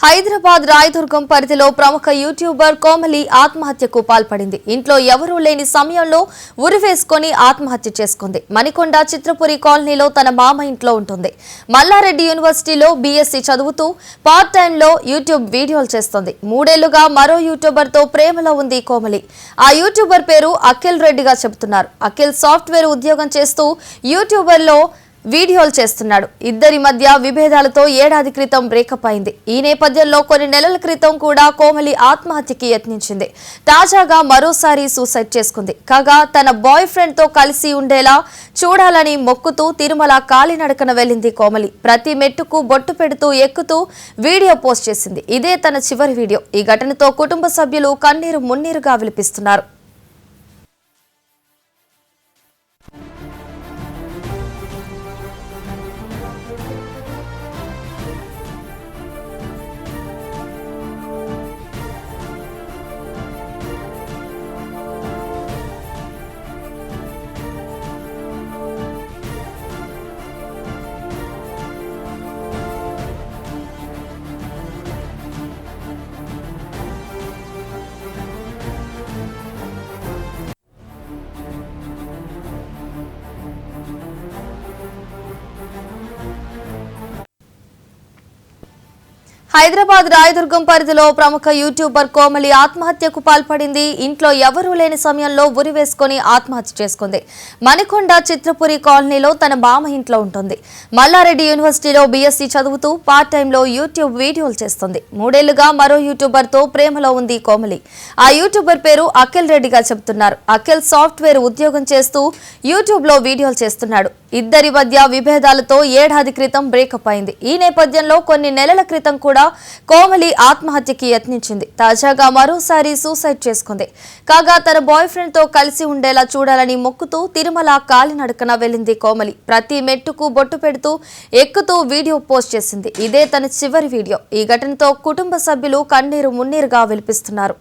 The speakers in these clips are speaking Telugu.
హైదరాబాద్ రాయదుర్గం పరిధిలో ప్రముఖ యూట్యూబర్ కోమలి ఆత్మహత్యకు పాల్పడింది. ఇంట్లో ఎవరూ లేని సమయంలో ఉరివేసుకొని ఆత్మహత్య చేసుకుంది. మణికొండ చిత్రపురి కాలనీలో తన మామ ఇంట్లో ఉంటుంది. మల్లారెడ్డి యూనివర్సిటీలో బీఎస్సీ చదువుతూ పార్ట్ టైంలో యూట్యూబ్ వీడియోలు చేస్తోంది. 3 ఏళ్లుగా మరో యూట్యూబర్తో ప్రేమలో ఉంది కోమలి. ఆ యూట్యూబర్ పేరు అఖిల్ రెడ్డిగా చెబుతున్నారు. అఖిల్ సాఫ్ట్వేర్ ఉద్యోగం చేస్తూ యూట్యూబర్లో వీడియోలు చేస్తున్నాడు. ఇద్దరి మధ్య విభేదాలతో ఏడాది క్రితం బ్రేకప్ అయింది. ఈ నేపథ్యంలో కొన్ని నెలల క్రితం కూడా కోమలి ఆత్మహత్యకి యత్నించింది. తాజాగా మరోసారి సూసైడ్ చేసుకుంది. కాగా తన బాయ్ ఫ్రెండ్ తో కలిసి ఉండేలా చూడాలని మొక్కుతూ తిరుమల కాలినడకన వెళ్లింది కోమలి. ప్రతి మెట్టుకు బొట్టు పెడుతూ ఎక్కుతూ వీడియో పోస్ట్ చేసింది. ఇదే తన చివరి వీడియో. ఈ ఘటనతో కుటుంబ సభ్యులు కన్నీరు మున్నీరుగా విలపిస్తున్నారు. హైదరాబాద్ రాయదుర్గం పరిధిలో ప్రముఖ యూట్యూబర్ కోమలి ఆత్మహత్యకు పాల్పడింది. ఇంట్లో ఎవరూ లేని సమయంలో ఉరివేసుకొని ఆత్మహత్య చేసుకుంది. మణికొండ చిత్రపురి కాలనీలో తన మామ ఇంట్లో ఉంటుంది. మల్లారెడ్డి యూనివర్సిటీలో బీఎస్సీ చదువుతూ పార్ట్ టైంలో యూట్యూబ్ వీడియోలు చేస్తుంది. 3 ఏళ్లుగా మరో యూట్యూబర్తో ప్రేమలో ఉంది కోమలి. ఆ యూట్యూబర్ పేరు అఖిల్ రెడ్డిగా చెబుతున్నారు. అఖిల్ సాఫ్ట్వేర్ ఉద్యోగం చేస్తూ యూట్యూబ్లో వీడియోలు చేస్తున్నాడు. ఇద్దరి మధ్య విభేదాలతో ఏడాది క్రితం బ్రేకప్ అయింది. ఈ నేపథ్యంలో కొన్ని నెలల క్రితం కూడా కోమలి ఆత్మహత్యకి యత్నించింది. తాజాగా మరోసారి సూసైడ్ చేసుకుంది. కాగా తన బాయ్ ఫ్రెండ్ తో కలిసి ఉండేలా చూడాలని మొక్కుతూ తిరుమల కాలినడకన వెళ్లింది కోమలి. ప్రతి మెట్టుకు బొట్టు పెడుతూ ఎక్కుతూ వీడియో పోస్ట్ చేసింది. ఇదే తన చివరి వీడియో. ఈ ఘటనతో కుటుంబ సభ్యులు కన్నీరు మున్నీరుగా విలపిస్తున్నారు.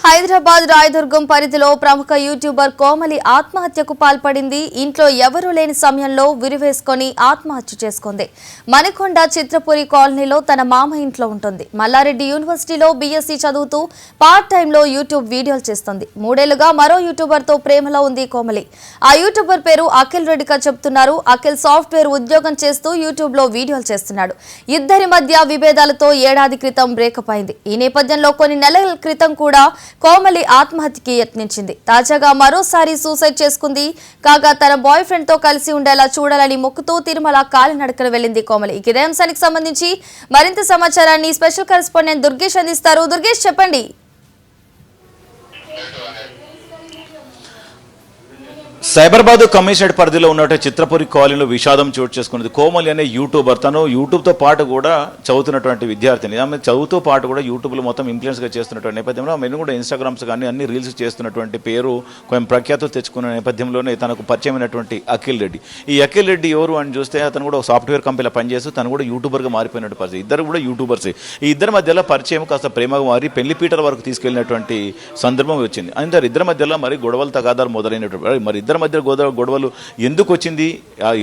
హైదరాబాద్ రాయదుర్గం పరిధిలో ప్రముఖ యూట్యూబర్ కోమలి ఆత్మహత్యకు పాల్పడింది. ఇంట్లో ఎవరూ లేని సమయంలో ఉరివేసుకొని ఆత్మహత్య చేసుకుంది. మణికొండ చిత్రపురి కాలనీలో తన మామ ఇంట్లో ఉంటుంది. మల్లారెడ్డి యూనివర్సిటీలో బీఎస్సీ చదువుతూ పార్ట్ టైంలో యూట్యూబ్ వీడియోలు చేస్తుంది. 3 ఏళ్లుగా మరో యూట్యూబర్తో ప్రేమలో ఉంది కోమలి. ఆ యూట్యూబర్ పేరు అఖిల్ రెడ్డిగా చెబుతున్నారు. అఖిల్ సాఫ్ట్వేర్ ఉద్యోగం చేస్తూ యూట్యూబ్లో వీడియోలు చేస్తున్నాడు. ఇద్దరి మధ్య విభేదాలతో ఏడాది క్రితం బ్రేకప్ అయింది. ఈ నేపథ్యంలో కొన్ని నెలల క్రితం కూడా కోమలి ఆత్మహత్యకి యత్నించింది. తాజాగా మరోసారి సూసైడ్ చేసుకుంది. కాగా తన బాయ్ ఫ్రెండ్ తో కలిసి ఉండేలా చూడాలని మొక్కుతూ తిరుమల కాలినడకన వెళ్లింది కోమలి. ఇదే అంశానికి సంబంధించి మరింత సమాచారాన్ని స్పెషల్ కరెస్పాండెంట్ దుర్గేష్ అందిస్తారు. దుర్గేష్, చెప్పండి. సైబరాబాద్ కమిషనరేట్ పరిధిలో ఉన్నట్టు చిత్రపురి కాలనీలో విషాదం చోటు చేసుకున్నది. కోమలి అనే యూట్యూబర్. తను యూట్యూబ్తో పాటు కూడా చదువుతున్నటువంటి విద్యార్థిని. ఆమె చదువుతో పాటు కూడా యూట్యూబ్లో మొత్తం ఇన్ఫ్లుయెన్స్గా చేస్తున్నటువంటి నేపథ్యంలో ఆమె కూడా ఇన్స్టాగ్రామ్స్ కానీ అన్ని రీల్స్ చేస్తున్నటువంటి పేరు కొంచెం ప్రఖ్యాతి తెచ్చుకున్న నేపథ్యంలోనే తనకు పరిచయమైనటువంటి అఖిల్ రెడ్డి. ఈ అఖిల్ రెడ్డి ఎవరు అని చూస్తే అతను కూడా ఒక సాఫ్ట్వేర్ కంపెనీలో పనిచేస్తూ తను కూడా యూట్యూబర్గా మారిపోయినట్టు పరిస్థితి. ఇద్దరు కూడా యూట్యూబర్స్. ఈ ఇద్దరి మధ్యలో పరిచయం కాస్త ప్రేమగా మారి పెళ్లిపీటల వరకు తీసుకెళ్లినటువంటి సందర్భం వచ్చింది. అంటే ఇద్దరి మధ్యలో మరి గొడవలు తగాదాలు మొదలైనటువంటి మరి ఇద్దరి మధ్య గొడవలు ఎందుకు వచ్చింది,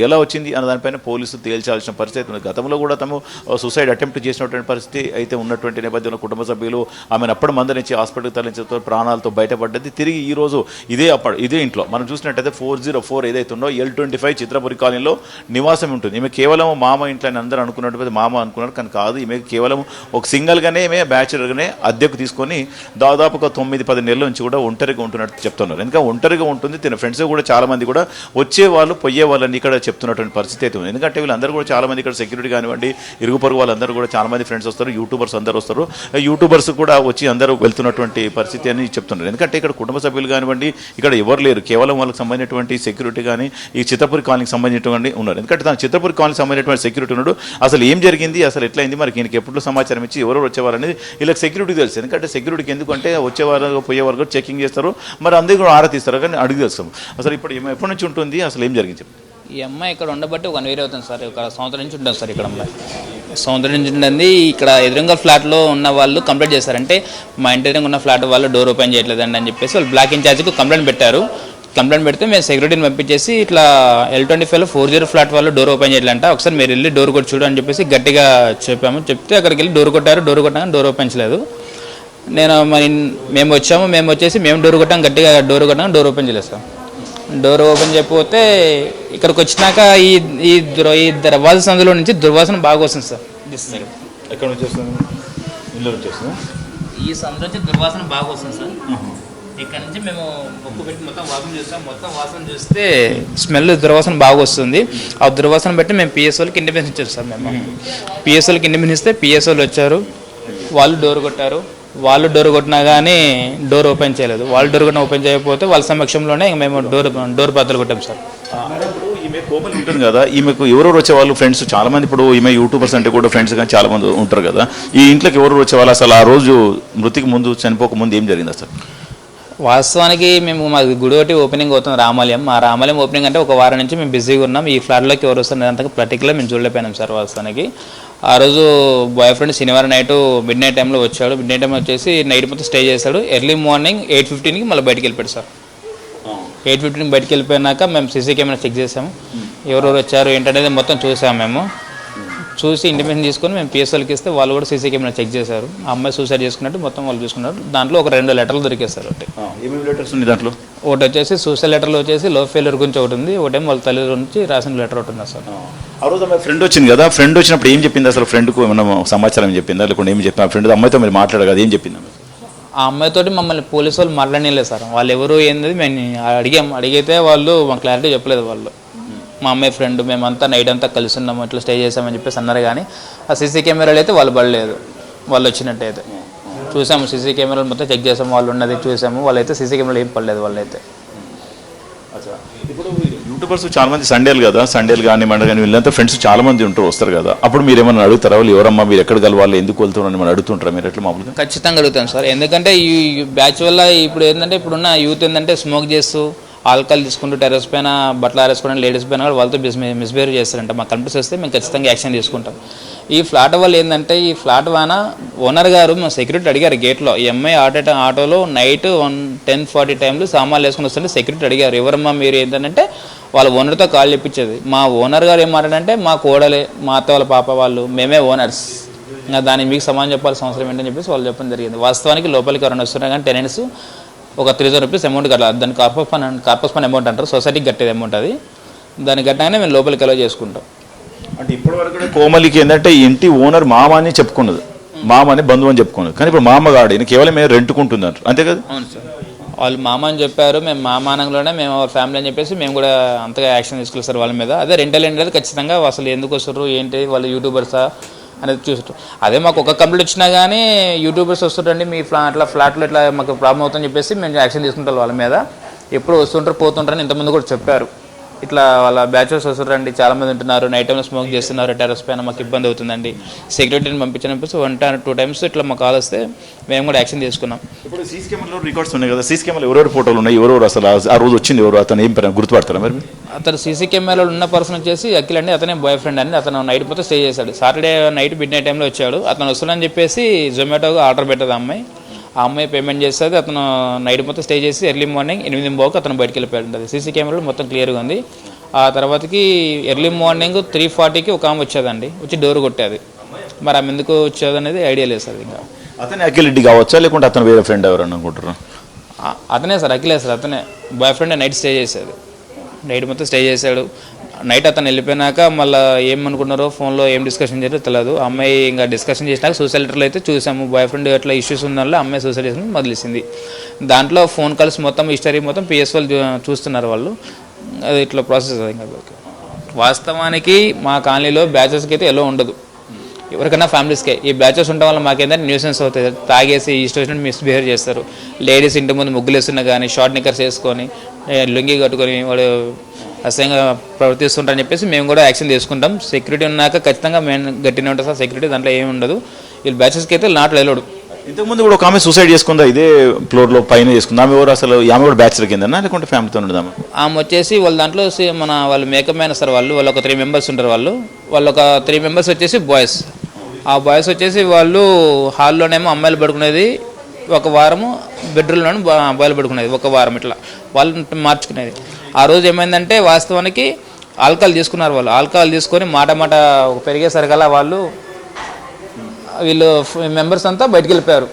ఎలా వచ్చింది అన్న దానిపైన పోలీసులు తేల్చాల్సిన పరిస్థితి ఉంది. గతంలో కూడా తమ సూసైడ్ అటెంప్ట్ చేసినటువంటి పరిస్థితి అయితే ఉన్నటువంటి నేపథ్యంలో కుటుంబ సభ్యులు ఆమెను అప్పుడు మందరించి హాస్పిటల్కి తరలించడంతో ప్రాణాలతో బయటపడ్డది. తిరిగి ఈ రోజు ఇదే ఇంట్లో మనం చూసినట్టయితే 404 ఏదైతే ఉందో L25 చిత్రపురి కాలనీలో నివాసం ఉంటుంది. ఈమె కేవలం మామ ఇంట్లో అని అందరూ అనుకున్నట్టు మామ అనుకున్నారు, కానీ కాదు. ఈమె కేవలం ఒక సింగిల్గానే ఈమె బ్యాచులర్గానే అద్దెకు తీసుకొని దాదాపుగా 9-10 నెలల నుంచి కూడా ఒంటరిగా ఉంటున్నట్టు చెప్తున్నారు. ఎందుకంటే ఒంటరిగా ఉంటుంది. తిన ఫ్రెండ్స్ కూడా చాలా మంది కూడా వచ్చేవాళ్ళు పోయేవాళ్ళని ఇక్కడ చెప్తున్నటువంటి పరిస్థితి అయితే ఉంది. ఎందుకంటే వీళ్ళందరూ కూడా చాలా మంది ఇక్కడ సెక్యూరిటీ కానివ్వండి, ఇరుగు పొరుగు వాళ్ళందరూ కూడా చాలా మంది ఫ్రెండ్స్ వస్తారు, యూట్యూబర్స్ అందరూ వస్తారు. యూట్యూబర్స్ కూడా వచ్చి అందరూ వెళ్తున్నటువంటి పరిస్థితి అని చెప్తున్నారు. ఎందుకంటే ఇక్కడ కుటుంబ సభ్యులు కానివ్వండి ఇక్కడ ఎవరు లేరు, కేవలం వాళ్ళకి సంబంధించినటువంటి సెక్యూరిటీ కానీ ఈ చిత్రపురి కాలనీకి సంబంధించినటువంటి ఉన్నారు. ఎందుకంటే తన చిత్రపురి కాలనీకి సంబంధించినటువంటి సెక్యూరిటీ ఉన్నాడు. అసలు ఏం జరిగింది, అసలు ఎట్లయింది, మరి ఈయనకి ఎప్పుడు సమాచారం ఇచ్చి ఎవరు వచ్చేవారనేది వీళ్ళకి సెక్యూరిటీ తెలుసు. ఎందుకంటే సెక్యూరిటీకి ఎందుకంటే వచ్చేవారు పోయేవారు కూడా చెకింగ్ చేస్తారు, మరి అందరూ కూడా ఆరా తీస్తారు, కానీ అడిగి తెలుస్తాం. అసలు ఇప్పుడు ఎప్పటి నుంచి ఉంటుంది, అసలు ఏం జరిగింది? ఈ అమ్మాయి ఇక్కడ ఉండబట్టి 1 year అవుతుంది సార్. ఒక సంవత్సరం నుంచి ఉంటుంది సార్ ఇక్కడ అమ్మాయి. సంవత్సరం నుంచి ఉంటుంది. ఇక్కడ ఎదురుగా ఫ్లాట్లో ఉన్న వాళ్ళు కంప్లైంట్ చేశారంటే మా ఇంటి ఎదురుగా ఉన్న ఫ్లాట్ వాళ్ళు డోర్ ఓపెన్ చేయట్లేదండి అని చెప్పేసి వాళ్ళు బ్లాక్ ఇన్ఛార్జ్కి కంప్లైంట్ పెట్టారు. కంప్లైంట్ పెడితే మేము సెక్యూరిటీని పంపించేసి ఇట్లా L25లో 40 ఫ్లాట్ వాళ్ళు డోర్ ఓపెన్ చేయాలంట, ఒకసారి మీరు వెళ్ళి డోర్ కొట్టి చూడు అని చెప్పేసి గట్టిగా చెప్పాము. చెప్తే అక్కడికి వెళ్ళి డోర్ కొట్టారు. డోర్ కొట్టాక డోర్ ఓపెన్ చేయలేదు. మేము వచ్చేసి మేము డోర్ కొట్టాం, గట్టిగా డోర్ కొట్టాం, డోర్ ఓపెన్ చేయలేదు సార్. డోర్ ఓపెన్ చేయకపోతే ఇక్కడికి వచ్చినాక ఈ దర్వాజా సందులో నుంచి దుర్వాసన బాగా వస్తుంది సార్. ఎక్కడ నుంచి వస్తుంది? ఇల్లు నుంచి వస్తుంది. ఈ సందు నుంచి దుర్వాసన బాగా వస్తుంది సార్. ఇక్కడ నుంచి మేము ముక్కు పెట్టి మొత్తం వాసన చూస్తాం. మొత్తం వాసన చూస్తే స్మెల్ దుర్వాసన బాగా వస్తుంది. ఆ దుర్వాసన బట్టి మేము పిఎస్ఓలకి ఇండిపెండెన్స్ ఇచ్చారు సార్. మేము పిఎస్ఓలకి ఇండిపెండెన్స్ ఇస్తే పిఎస్ఓలు వచ్చారు, వాళ్ళు డోర్ కొట్టారు. వాళ్ళు డోర్ కొట్టినా కానీ డోర్ ఓపెన్ చేయలేదు. వాళ్ళు డోర్ కొట్టిన ఓపెన్ చేయకపోతే వాళ్ళ సమక్షంలోనే మేము డోర్ బద్దలు కొట్టాం సార్. ఈమె కోమలి ఉంటుంది కదా, ఈమెకు ఎవరెవరు వచ్చేవాళ్ళు ఫ్రెండ్స్? చాలా మంది ఇప్పుడు ఈమె యూట్యూబర్స్ అంటే కూడా ఫ్రెండ్స్ కానీ చాలా మంది ఉంటారు కదా. ఈ ఇంట్లోకి ఎవరు వచ్చేవాళ్ళు? అసలు ఆ రోజు మృతికి ముందు, చనిపోక ముందు ఏం జరిగింది అసలు? వాస్తవానికి మేము మా గుడి ఒకటి ఓపెనింగ్ అవుతుంది, రామాలయం. మా రామాలయం ఓపెనింగ్ అంటే ఒక వారం నుంచి మేము బిజీగా ఉన్నాం. ఈ ఫ్లాట్లోకి ఎవరు వస్తున్నారు అంతగా పర్టికులర్ మేము చూడలేకపోయినాం సార్. వాస్తవానికి ఆ రోజు బాయ్ ఫ్రెండ్ శనివారం నైట్ మిడ్ నైట్ టైంలో వచ్చాడు. మిడ్ నైట్ టైంలో వచ్చేసి నైట్ మొత్తం స్టే చేశాడు. ఎర్లీ మార్నింగ్ 8:15కి మళ్ళీ బయటికి వెళ్ళిపోయాడు సార్. 8:15కి బయటికి వెళ్ళిపోయినాక మేము సీసీ కెమెరా చెక్ చేసాము. ఎవరెవరు వచ్చారు ఏంటనేది మొత్తం చూసాము. మేము చూసి ఇండిపెండెన్స్ తీసుకొని మేము పిఎస్ఎల్కి ఇస్తే వాళ్ళు కూడా సీసీ కెమెరా చెక్ చేశారు. ఆ అమ్మాయి సూసైడ్ చేసుకున్నట్టు మొత్తం వాళ్ళు చూసుకున్నారు. దాంట్లో ఒక 2 లెటర్లు దొరికేస్తారు. లెటర్స్ ఉంది దాంట్లో. ఒకటి వచ్చేసి సూసైడ్ లెటర్లో వచ్చేసి లవ్ ఫెయిల్యూర్ గురించి ఒకటి ఉంది, ఒకటేమో వాళ్ళ తల్లిదండ్రుల నుంచి రాసిన లెటర్ ఒకటి ఉంది సార్. ఆ రోజు మా ఫ్రెండ్ వచ్చింది కదా, ఫ్రెండ్ వచ్చినప్పుడు ఏం చెప్పింది అసలు? ఫ్రెండ్కు ఏమన్నా సమాచారం ఏం చెప్పిందా, లేకుంటే ఏం చెప్పింది? ఆ ఫ్రెండ్ అమ్మాయితో మీరు మాట్లాడారు కదా, ఏం చెప్పింది? ఆ అమ్మాయితోటి మమ్మల్ని పోలీసు వాళ్ళు మాట్లాడలేదు సార్. వాళ్ళు ఎవరు ఏంది మేము అడిగితే వాళ్ళు మా క్లారిటీ చెప్పలేదు. వాళ్ళు మా అమ్మాయి ఫ్రెండ్, మేమంతా నైట్ అంతా కలిసి ఉన్నాము, ఇట్లా స్టే చేసామని చెప్పేసి అన్నారు. కానీ ఆ సీసీ కెమెరాలు అయితే వాళ్ళు పడలేదు. వాళ్ళు వచ్చినట్టయితే చూసాము, సీసీ కెమెరాలు మొత్తం చెక్ చేసాము, వాళ్ళు ఉన్నది చూసాము. వాళ్ళైతే సీసీ కెమెరాలు ఏం పడలేదు వాళ్ళైతే. ఇప్పుడు యూట్యూబర్స్ చాలా మంది సండేలు కానీ మండే కానీ వీళ్ళంతా ఫ్రెండ్స్ చాలా మంది వస్తారు కదా, అప్పుడు మీరు ఏమన్నా అడుగుతారా? వాళ్ళు ఎవరమ్మా, మీరు ఎక్కడ కలవాలి, ఎందుకు వెళ్తున్నారని మనం అడుగుతుంటారా మీరు? ఎట్లా మామూలుగా? ఖచ్చితంగా అడుగుతాం సార్. ఎందుకంటే ఈ బ్యాచ్ వల్ల ఇప్పుడు ఏంటంటే ఇప్పుడున్న యూత్ ఏంటంటే స్మోక్ చేస్తూ ఆల్కహాల్ తీసుకుంటూ టెర్రస్ పైన బట్టలు ఆరేసుకోవడం, లేడీస్ పైన కూడా వాళ్ళతో మిస్బిహేవ్ చేస్తారంట. మాకు కనిపిస్తే వస్తే మేము ఖచ్చితంగా యాక్షన్ తీసుకుంటాం. ఈ ఫ్లాట్ వల్ల ఏంటంటే ఈ ఫ్లాట్ వాన ఓనర్ గారు మా సెక్యూరిటీ అడిగారు గేట్లో, ఈ అమ్మాయి ఆటోలో నైట్ 10:40 టైంలో సామాన్లు వేసుకుని వస్తుంటే సెక్యూరిటీ అడిగారు, ఎవరమ్మా మీరు ఏంటంటే వాళ్ళ ఓనర్తో కాల్ చెప్పించేది. మా ఓనర్ గారు ఏం మాట్లాడంటే మా కోడలే, మా అత్త వాళ్ళ పాప వాళ్ళు, మేమే ఓనర్స్, ఇంకా దానికి మీకు సమాధానం చెప్పాల్సిన అవసరం ఏంటని చెప్పేసి వాళ్ళు చెప్పడం జరిగింది. వాస్తవానికి లోపలికి ఎవరైనా వస్తున్నారు కానీ టెనెంట్స్ ఒక 3,000 రూపీస్ అమౌంట్ కట్టాలి. దాన్ని కార్పస్ ఫండ్ అమౌంట్ అంటారు, సొసైటీకి కట్టేది అమౌంట్. అది దాన్ని కట్టగానే మేము లోపలికి ఎలా చేసుకుంటాం. అంటే ఇప్పటివరకు కూడా కోమలికి ఏంటంటే ఇంటి ఓనర్ మామ అని చెప్పుకున్నది, మామ అని బంధువు అని చెప్పుకున్నది. కానీ ఇప్పుడు మామ గాడు ఈయన కేవలం మేము రెంట్కుంటున్నారు, అంతే కదా? అవును సార్. వాళ్ళు మామ అని చెప్పారు, మేము మామానంలోనే మేము ఫ్యామిలీ అని చెప్పేసి మేము కూడా అంతగా యాక్షన్ తీసుకోలేదు సార్ వాళ్ళ మీద. అదే రెంటల్ అనేది ఖచ్చితంగా అసలు ఎందుకు వస్తారు ఏంటి, వాళ్ళు యూట్యూబర్సా అనేది చూస్తారు. అదే మాకు ఒక కంప్లైంట్ వచ్చినా కానీ యూట్యూబర్స్ వస్తుంటండి మీ ఫ్లాట్లో ఇట్లా మాకు ప్రాబ్లం అవుతుందని చెప్పేసి మేము యాక్షన్ తీసుకుంటాం వాళ్ళ మీద. ఎప్పుడు వస్తుంటారు పోతుంటారని ఇంతమంది కూడా చెప్పారు. ఇట్లా వాళ్ళ బ్యాచులర్స్ వస్తుంటారండి, చాలామంది ఉంటున్నారు, నైట్ టైంలో స్మోక్ చేస్తున్నారు టెర్రస్ పైన, మాకు ఇబ్బంది అవుతుందండి, సెక్యూరిటీని పంపించినప్పుడు 1 టైమ్స్ ఇట్లా మాకు కాల్ వస్తే మేము కూడా యాక్షన్ తీసుకున్నాం. ఇప్పుడు సీసీ కెమెరాలో రికార్డ్స్ ఉన్నాయి కదా, సీసీ కెమెరాలో ఎవరెవరు ఫోటోలు ఉన్నాయి, ఎవరెవరు అసలు ఆ రోజు వచ్చింది ఎవరు, అతను ఏం గుర్తుపడతారా మరి? అతను సీసీ కెమెరాలో ఉన్న పర్సన్ వచ్చేసి అఖిల్ అండి, అతనే బాయ్ ఫ్రెండ్ అండి. అతను నైట్ మొత్తం స్టే చేశాడు. సాటర్డే నైట్ మిడ్ నైట్ టైంలో వచ్చాడు. అతను వస్తుందని చెప్పేసి జొమాటోగా ఆర్డర్ పెట్టదు అమ్మాయి. ఆ అమ్మాయి పేమెంట్ చేస్తుంది. అతను నైట్ మొత్తం స్టే చేసి ఎర్లీ మార్నింగ్ 8:00 అతను బయటకు వెళ్ళిపోయాడు. అది సీసీ కెమెరాలో మొత్తం క్లియర్గా ఉంది. ఆ తర్వాతకి ఎర్లీ మార్నింగ్ 3:40కి ఒక ఆమె వచ్చేదండి, వచ్చి డోర్ కొట్టేది. మరి ఆమె ఎందుకు వచ్చేది అనేది ఐడియా లేదు సార్. ఇంకా అతనే అఖిల్ రెడ్డి కావచ్చా, లేకుంటే అతను వేరే ఫ్రెండ్ ఎవరని అనుకుంటారు? అతనే సార్, అఖిలే సార్, అతనే బాయ్ ఫ్రెండ్. నైట్ స్టే చేశాడు, నైట్ మొత్తం స్టే చేశాడు. నైట్ అతను వెళ్ళిపోయినాక మళ్ళీ ఏమనుకున్నారో ఫోన్లో ఏం డిస్కషన్ చేయాలో తెలియదు. అమ్మాయి ఇంకా డిస్కషన్ చేసినాక సూసైడ్ లెటర్లో అయితే చూసాము, బాయ్ ఫ్రెండ్ అట్లా ఇష్యూస్ ఉన్న అమ్మాయి సూసైడ్ చేసిన మొదలేసింది. దాంట్లో ఫోన్ కాల్స్ మొత్తం హిస్టరీ మొత్తం పిఎస్ వాళ్ళు చూస్తున్నారు వాళ్ళు. అది ఇట్లా ప్రాసెస్. ఇంకా వాస్తవానికి మా కాలనీలో బ్యాచెస్కి అయితే ఎలా ఉండదు, ఎవరికైనా ఫ్యామిలీస్కే. ఈ బ్యాచెస్ ఉండడం వల్ల మాకేంటంటే న్యూసెన్స్ అవుతుంది. తాగేసి ఇష్టం మిస్బిహేవ్ చేస్తారు. లేడీస్ ఇంటి ముందు ముగ్గులు వేస్తున్నా కానీ షార్ట్ నిక్కర్స్ వేసుకొని లుంగి కట్టుకొని వాడు అసహ్యంగా ప్రవర్తిస్తుంటారని చెప్పేసి మేము కూడా యాక్షన్ తీసుకుంటాం. సెక్యూరిటీ ఉన్నాక ఖచ్చితంగా మేము గట్టినే ఉంటాం సార్. సెక్యూరిటీ దాంట్లో ఏమి ఉండదు. వీళ్ళు బ్యాచెస్కి అయితే నాట్ అలౌడ్. ఇంతకుముందు కూడా ఒక ఆమె సూసైడ్ చేసుకుందా ఇదే ఫ్లోర్లో పైన చేసుకుందా? ఆమె ఎవరు అసలు? ఆమె కూడా బ్యాచులర్ కిందనా లేకుంటే ఫ్యామిలీతో ఉండదామా? ఆమె వచ్చేసి వాళ్ళ దాంట్లో వాళ్ళు మేకప్ అయినా సార్ వాళ్ళు ఒక 3 మెంబర్స్ ఉంటారు. వాళ్ళు ఒక 3 మెంబర్స్ వచ్చేసి బాయ్స్. ఆ బాయ్స్ వచ్చేసి వాళ్ళు హాల్లోనేమో అమ్మాయిలు పడుకునేది ఒక వారము, బెడ్రూమ్లోనే అబ్బాయిలు పడుకునేది ఒక వారం, ఇట్లా వాళ్ళు మార్చుకునేది. ఆ రోజు ఏమైందంటే వాస్తవానికి ఆల్కహాల్ తీసుకున్నారు. వాళ్ళు ఆల్కహాల్ తీసుకొని మాట పెరిగేసరికల్లా వీళ్ళు మెంబర్స్ అంతా బయటికి వెళ్ళిపోయారు.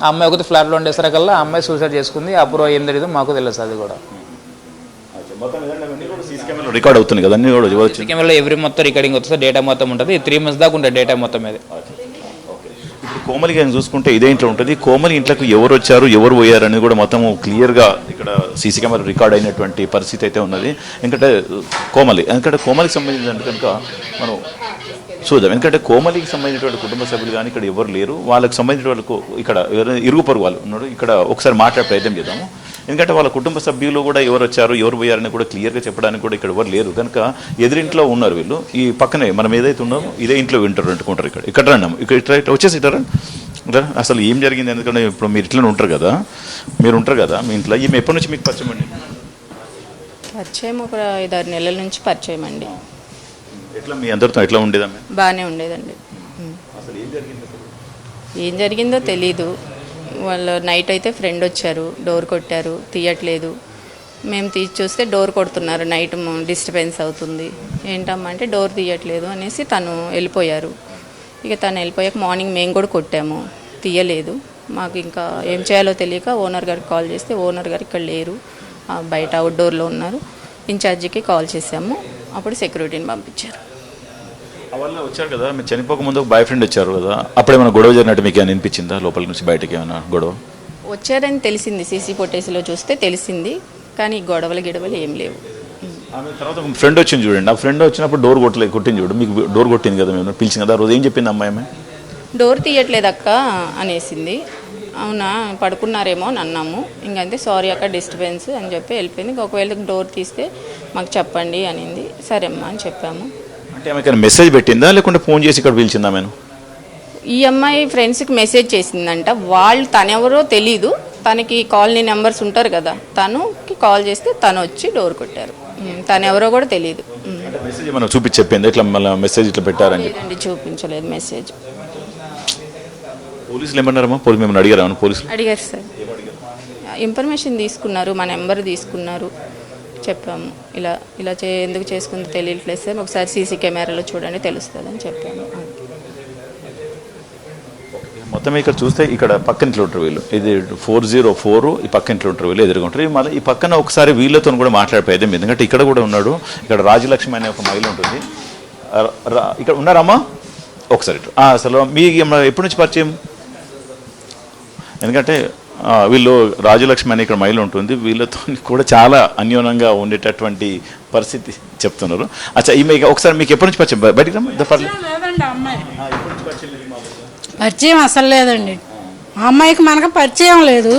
ఆ అమ్మాయి ఒకటి ఫ్లాట్లో ఉండేసరికల్లా ఆ అమ్మాయి సూసైడ్ చేసుకుంది. అప్పుడు ఏం తెలియదు మాకు తెలుసు. అది కూడా రికార్డ్ అవుతుంది కదా, అన్ని కూడా కెమెరాలో మొత్తం రికార్డింగ్ వస్తుంది, డేటా మొత్తం ఉంటుంది. 3 months దాకా ఉంటుంది డేటా మొత్తం మీద. ఇప్పుడు కోమలి గారిని చూసుకుంటే ఇదే ఇంట్లో ఉంటుంది. కోమలి ఇంట్లోకి ఎవరు వచ్చారు, ఎవరు పోయారు అనేది కూడా మొత్తం క్లియర్గా ఇక్కడ సీసీ కెమెరా రికార్డ్ అయినటువంటి పరిస్థితి అయితే ఉన్నది. ఎందుకంటే కోమలికి సంబంధించిన కనుక మనం చూద్దాం. ఎందుకంటే కోమలికి సంబంధించినటువంటి కుటుంబ సభ్యులు కానీ ఇక్కడ ఎవరు లేరు. వాళ్ళకి సంబంధించిన వాళ్ళకు ఇక్కడ ఇరుగు పొరుగు వాళ్ళు ఉన్నారు. ఇక్కడ ఒకసారి మాట్లాడే ప్రయత్నం చేద్దాము. ఎందుకంటే వాళ్ళ కుటుంబ సభ్యులు కూడా ఎవరు వచ్చారు, ఎవరు పోయారని కూడా క్లియర్గా చెప్పడానికి కూడా ఇక్కడ ఎవరు లేరు. కనుక ఎదురింట్లో ఉన్నారు వీళ్ళు. ఈ పక్కనే మనం ఏదైతే ఉన్నామో ఇదే ఇంట్లో వింటారు, అంటుకుంటారు. ఇక్కడ రండి, ఇక్కడ వచ్చేసి ఇట్లా అసలు ఏం జరిగింది? ఎందుకంటే ఇప్పుడు మీరు ఇట్లనే ఉంటారు కదా, మీ ఇంట్లో. ఈమె ఎప్పటి నుంచి మీకు పరిచయం అండి? పరిచయం ఒక 5-6 నెలల నుంచి పరిచయం అండి. ఎట్లా మీ అందరితో ఎట్లా ఉండేదమ్మా? బాగానే ఉండేదండి. ఏం జరిగిందో తెలీదు. వాళ్ళు నైట్ అయితే ఫ్రెండ్ వచ్చారు, డోర్ కొట్టారు, తీయట్లేదు. మేము తీసి చూస్తే డోర్ కొడుతున్నారు, నైట్ డిస్టర్బెన్స్ అవుతుంది. ఏంటమ్మా అంటే డోర్ తీయట్లేదు అనేసి తను వెళ్ళిపోయారు. ఇక తను వెళ్ళిపోయాక మార్నింగ్ మేము కూడా కొట్టాము, తీయలేదు. మాకు ఇంకా ఏం చేయాలో తెలియక ఓనర్ గారికి కాల్ చేస్తే ఓనర్ గారు ఇక్కడ లేరు, బయట అవుట్డోర్లో ఉన్నారు. ఇన్ఛార్జికి కాల్ చేసాము, అప్పుడు సెక్యూరిటీని పంపించారు. వాళ్ళు వచ్చారు కదా, మీరు చనిపోక ముందు బాయ్ ఫ్రెండ్ వచ్చారు కదా, అప్పుడు ఏమైనా గొడవ జరిగినట్టు మీకు ఏమైనా అనిపించిందా? లోపల నుంచి బయటకి ఏమైనా గొడవ వచ్చారని తెలిసింది, సీసీ ఫుటేజ్లో చూస్తే తెలిసింది. కానీ గిడవలు ఏం లేవు. ఆమె తర్వాత ఫ్రెండ్ వచ్చింది చూడండి, ఆ ఫ్రెండ్ వచ్చినప్పుడు డోర్ కొట్టింది చూడు, మీకు డోర్ కొట్టింది కదా, మేము పిలిచింది కదా, ఆ రోజు ఏం చెప్పింది అమ్మాయి? డోర్ తీయట్లేదు అక్క అనేసింది. అవునా పడుకున్నారేమో అని అన్నాము. ఇంకంతే సారీ అక్క డిస్టర్బెన్స్ అని చెప్పి వెళ్ళిపోయింది. ఒకవేళ డోర్ తీస్తే మాకు చెప్పండి అనింది. సరే అమ్మా అని చెప్పాము. అంటే ఆమె మెసేజ్ పెట్టిందా లేకుంటే ఫోన్ చేసి ఇక్కడ పిలిచిందా? నేను ఈ అమ్మాయి ఫ్రెండ్స్కి మెసేజ్ చేసిందంట. తనెవరో తెలీదు, తనకి కాలనీ నెంబర్స్ ఉంటారు కదా, తనకి కాల్ చేస్తే తను వచ్చి డోర్ కొట్టారు. తనెవరో కూడా తెలీదు. మెసేజ్ ఏమైనా చూపించి చెప్పింది ఇట్లా మళ్ళీ మెసేజ్ ఇట్లా పెట్టారని? చూపించలేదు మెసేజ్. పోలీసులు ఏమన్నారమ్మా? మిమ్మల్ని అడిగారా? పోలీసులు అడిగారు సార్, ఇన్ఫర్మేషన్ తీసుకున్నారు, మా నెంబర్ తీసుకున్నారు. చెప్పాము ఇలా ఎందుకు చేసుకుందో తెలియట్లేదు సార్, ఒకసారి సీసీ కెమెరాలో చూడండి తెలుస్తుంది అని చెప్పాము. మొత్తం ఇక్కడ చూస్తే ఇక్కడ పక్కింట్లో ఉంటారు వీళ్ళు, ఇది 404, ఈ పక్కింట్లో ఉంటారు వీళ్ళు, ఎదుర్కొంటారు. మళ్ళీ ఈ పక్కన ఒకసారి వీళ్ళతో కూడా మాట్లాడిపోయేది, ఎందుకంటే ఇక్కడ కూడా ఉన్నాడు. ఇక్కడ రాజలక్ష్మి అనే ఒక మహిళ ఉంటుంది. ఇక్కడ ఉన్నారమ్మా? ఒకసారి అసలు మీకు ఎప్పటి నుంచి పరిచయం? ఎందుకంటే వీళ్ళు రాజలక్ష్మి అనే ఇక్కడ మహిళ ఉంటుంది, వీళ్ళతో కూడా చాలా అన్యోన్యంగా ఉండేటటువంటి పరిస్థితి చెప్తున్నారు. అచ్చా, ఈమె ఒకసారి మీకు ఎప్పటి నుంచి పరిచయం? బయటికి పరిచయం అసలు లేదండి. ఆ అమ్మాయికి మనకు పరిచయం లేదు.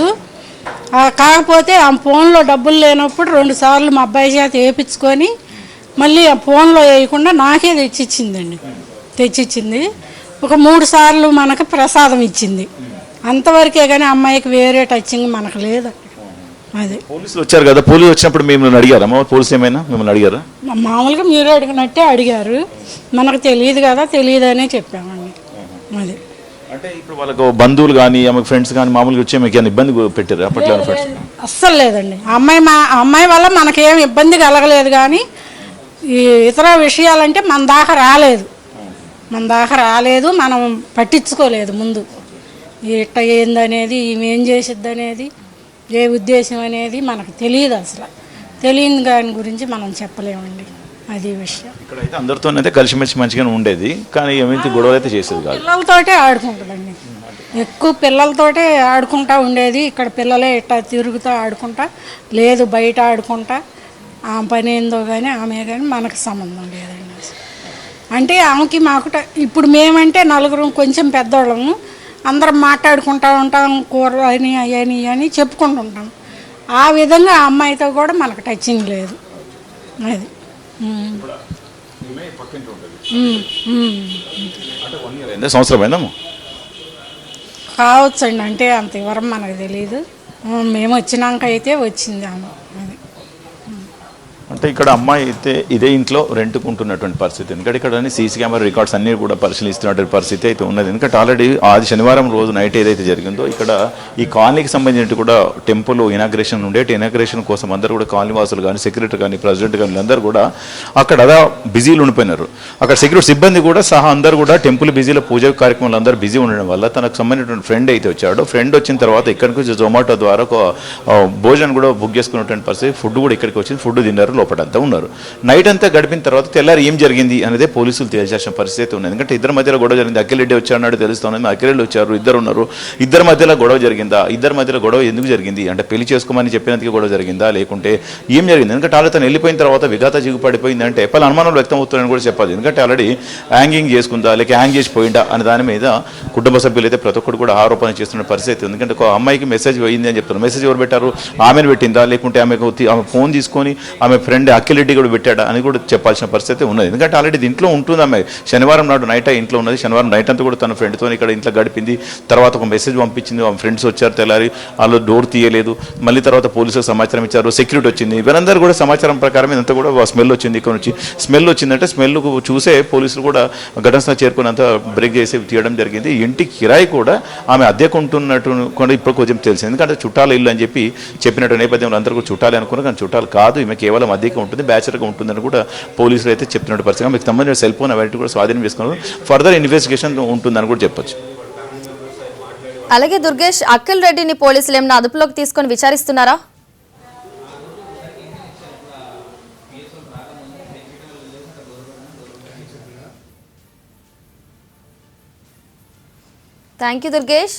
కాకపోతే ఆ ఫోన్లో డబ్బులు లేనప్పుడు 2 సార్లు మా అబ్బాయి చేత వేయించుకొని మళ్ళీ ఆ ఫోన్లో వేయకుండా నాకే తెచ్చిచ్చింది. ఒక 3 సార్లు మనకు ప్రసాదం ఇచ్చింది. అంతవరకే కానీ అమ్మాయికి వేరే టచింగ్ మనకు లేదు. అదే పోలీసులు వచ్చారు కదా, పోలీసులు వచ్చినప్పుడు మిమ్మల్ని అడిగారా? పోలీసులు ఏమైనా మిమ్మల్ని అడిగారా? మామూలుగా మీరు అడిగినట్టే అడిగారు, మనకు తెలియదు కదా, తెలియదనే చెప్పామండి. అదే అంటే ఇప్పుడు వాళ్ళకు బంధువులు కానీ ఆమె ఫ్రెండ్స్ కానీ మామూలుగా వచ్చి మీకు ఏమైనా ఇబ్బంది పెట్టారు అప్పట్లో? అస్సలు లేదండి. అమ్మాయి వల్ల మనకేం ఇబ్బంది కలగలేదు. కానీ ఈ ఇతర విషయాలంటే మన దాకా రాలేదు, మనం పట్టించుకోలేదు. ముందు ఇట్ట ఏందనేది, ఈమె ఏం చేసిద్ది అనేది, ఏ ఉద్దేశం అనేది మనకు తెలియదు. అసలు తెలియని దాని గురించి మనం చెప్పలేమండి. అది విషయం. ఇక్కడైతే అందరితోనైతే కలిసిమెలిసి మంచిగానే ఉండేది, కానీ ఏమైతే గొడవలు అయితే చేసేది కాదు. పిల్లలతోటే ఆడుకుంటుందండి, ఎక్కువ పిల్లలతోటే ఆడుకుంటా ఉండేది. ఇక్కడ పిల్లలే ఇట్లా తిరుగుతూ ఆడుకుంటా, లేదు బయట ఆడుకుంటా. ఆ పని ఏందో కానీ ఆమె మనకు సంబంధం లేదండి. అంటే ఆమెకి మాకు ఇప్పుడు మేమంటే 4 కొంచెం పెద్దవాళ్ళము, అందరం మాట్లాడుకుంటూ ఉంటాం, కూరలు అని అవని అని చెప్పుకుంటుంటాం. ఆ విధంగా ఆ అమ్మాయితో కూడా మనకు టచింగ్ లేదు. అది సంవత్సరం అయిందమ్మా? కావచ్చండి, అంటే అంత వివరం మనకు తెలియదు. మేము వచ్చినాక అయితే వచ్చింది ఆమె. అది అంటే ఇక్కడ అమ్మాయి అయితే ఇదే ఇంట్లో రెంట్కుంటున్నటువంటి పరిస్థితి. ఎందుకంటే ఇక్కడ సీసీ కెమెరా రికార్డ్స్ అన్ని కూడా పరిశీలిస్తున్నటువంటి పరిస్థితి అయితే ఉన్నది. ఎందుకంటే ఆల్రెడీ ఆది శనివారం రోజు నైట్ ఏదైతే జరిగిందో ఇక్కడ ఈ కాలనీకి సంబంధించి కూడా టెంపుల్ ఇనాగ్రేషన్ ఉండే ఇనాగ్రేషన్ కోసం అందరూ కూడా కాలనీ వాసులు కానీ సెక్రటరీ కానీ ప్రెసిడెంట్ కానీ అందరూ కూడా అక్కడ అలా బిజీలు ఉండిపోయినారు. అక్కడ సెక్యూరిటీ సిబ్బంది కూడా సహా అందరూ కూడా టెంపుల్ బిజీలో పూజ కార్యక్రమాలు అందరూ బిజీ ఉండడం వల్ల తనకు సంబంధించిన ఫ్రెండ్ అయితే వచ్చాడు. ఫ్రెండ్ వచ్చిన తర్వాత ఇక్కడికి వచ్చి జొమాటో ద్వారా భోజనం కూడా బుక్ చేసుకున్నటువంటి పరిస్థితి. ఫుడ్ కూడా ఇక్కడికి వచ్చింది, ఫుడ్ తిన్నారు, లోపలంతా ఉన్నారు. నైట్ అంతా గడిపిన తర్వాత తెల్లారి ఏం జరిగింది అనేది పోలీసులు తేల్చాల్సిన పరిస్థితి ఉంది. ఎందుకంటే ఇద్దరి మధ్యలో గొడవ జరిగింది. అఖిలరెడ్డి వచ్చాడు తెలుస్తుంది. అఖిలరెడ్డి వచ్చారు, ఇద్దరు ఉన్నారు, ఇద్దరి మధ్యలో గొడవ జరిగిందా, ఇద్దరి మధ్యలో గొడవ ఎందుకు జరిగింది అంటే పెళ్లి చేసుకోమని చెప్పినందుకు గొడవ జరిగిందా లేకుంటే ఏం జరిగింది? ఎందుకంటే ఆల్రెడీ తను వెళ్ళిపోయిన తర్వాత విఘాత జిగుపడిపోయింది అంటే పలు అనుమానాలు వ్యక్తం అవుతున్నాయని కూడా చెప్పాలి. ఎందుకంటే ఆల్రెడీ హ్యాంగింగ్ చేసుకుందా లేక హ్యాంగ్ చేసిపోయిందా అనే దాని మీద కుటుంబ సభ్యులు అయితే ప్రతి ఒక్కరు కూడా ఆరోపణ చేస్తున్న పరిస్థితి. ఎందుకంటే ఒక అమ్మాయికి మెసేజ్ పోయింది అని చెప్తున్నారు. మెసేజ్ ఎవరు పెట్టారు? ఆమెను పెట్టిందా లేకుంటే ఆమె ఫోన్ తీసుకొని ఆమె ఫ్రెండ్ అఖిలరెడ్డి కూడా పెట్టాడా అని కూడా చెప్పాల్సిన పరిస్థితి ఉన్నది. ఎందుకంటే ఆల్రెడీ ఇంట్లో ఉంటుంది ఆమె. శనివారం నాడు నైట్ ఇంట్లో ఉన్నది. శనివారం నైట్ అంతా కూడా తన ఫ్రెండ్తో ఇక్కడ ఇంట్లో గడిపింది. తర్వాత ఒక మెసేజ్ పంపించింది, ఆమె ఫ్రెండ్స్ వచ్చారు తెల్లారి, వాళ్ళు డోర్ తీయలేదు. మళ్ళీ తర్వాత పోలీసులకు సమాచారం ఇచ్చారు, సెక్యూరిటీ వచ్చింది. వీరందరూ కూడా సమాచారం ప్రకారం ఇదంతా కూడా స్మెల్ వచ్చింది. ఇక్కడ నుంచి స్మెల్ వచ్చిందంటే స్మెల్ చూసే పోలీసులు కూడా ఘటన స్థలం చేరుకున్నంత బ్రేక్ చేసి తీయడం జరిగింది. ఇంటి కిరాయి కూడా ఆమె అద్దెకుంటున్నట్టు కూడా ఇప్పుడు కొంచెం తెలిసింది. ఎందుకంటే చుట్టాల ఇల్లు అని చెప్పినట్టు నేపథ్యంలో అందరూ కూడా చుట్టాలి అనుకున్నారు, కానీ చుట్టాలు కాదు, ఈమె కేవలం అద్దెకి ఉంటుంది, బ్యాచులర్గా ఉంటుందని కూడా పోలీసులు అయితే చెప్పినట్టు పరిస్థితి. మీకు సంబంధించిన సెల్ ఫోన్ అవన్నీ కూడా స్వాధీనం చేసుకున్నారు. ఫర్దర్ ఇన్వెస్టిగేషన్ ఉంటుందని కూడా చెప్పొచ్చు. అలాగే దుర్గేష్, అఖిల్ రెడ్డిని పోలీసులు ఏమైనా అదుపులోకి తీసుకొని విచారిస్తున్నారా? Thank you Durgesh.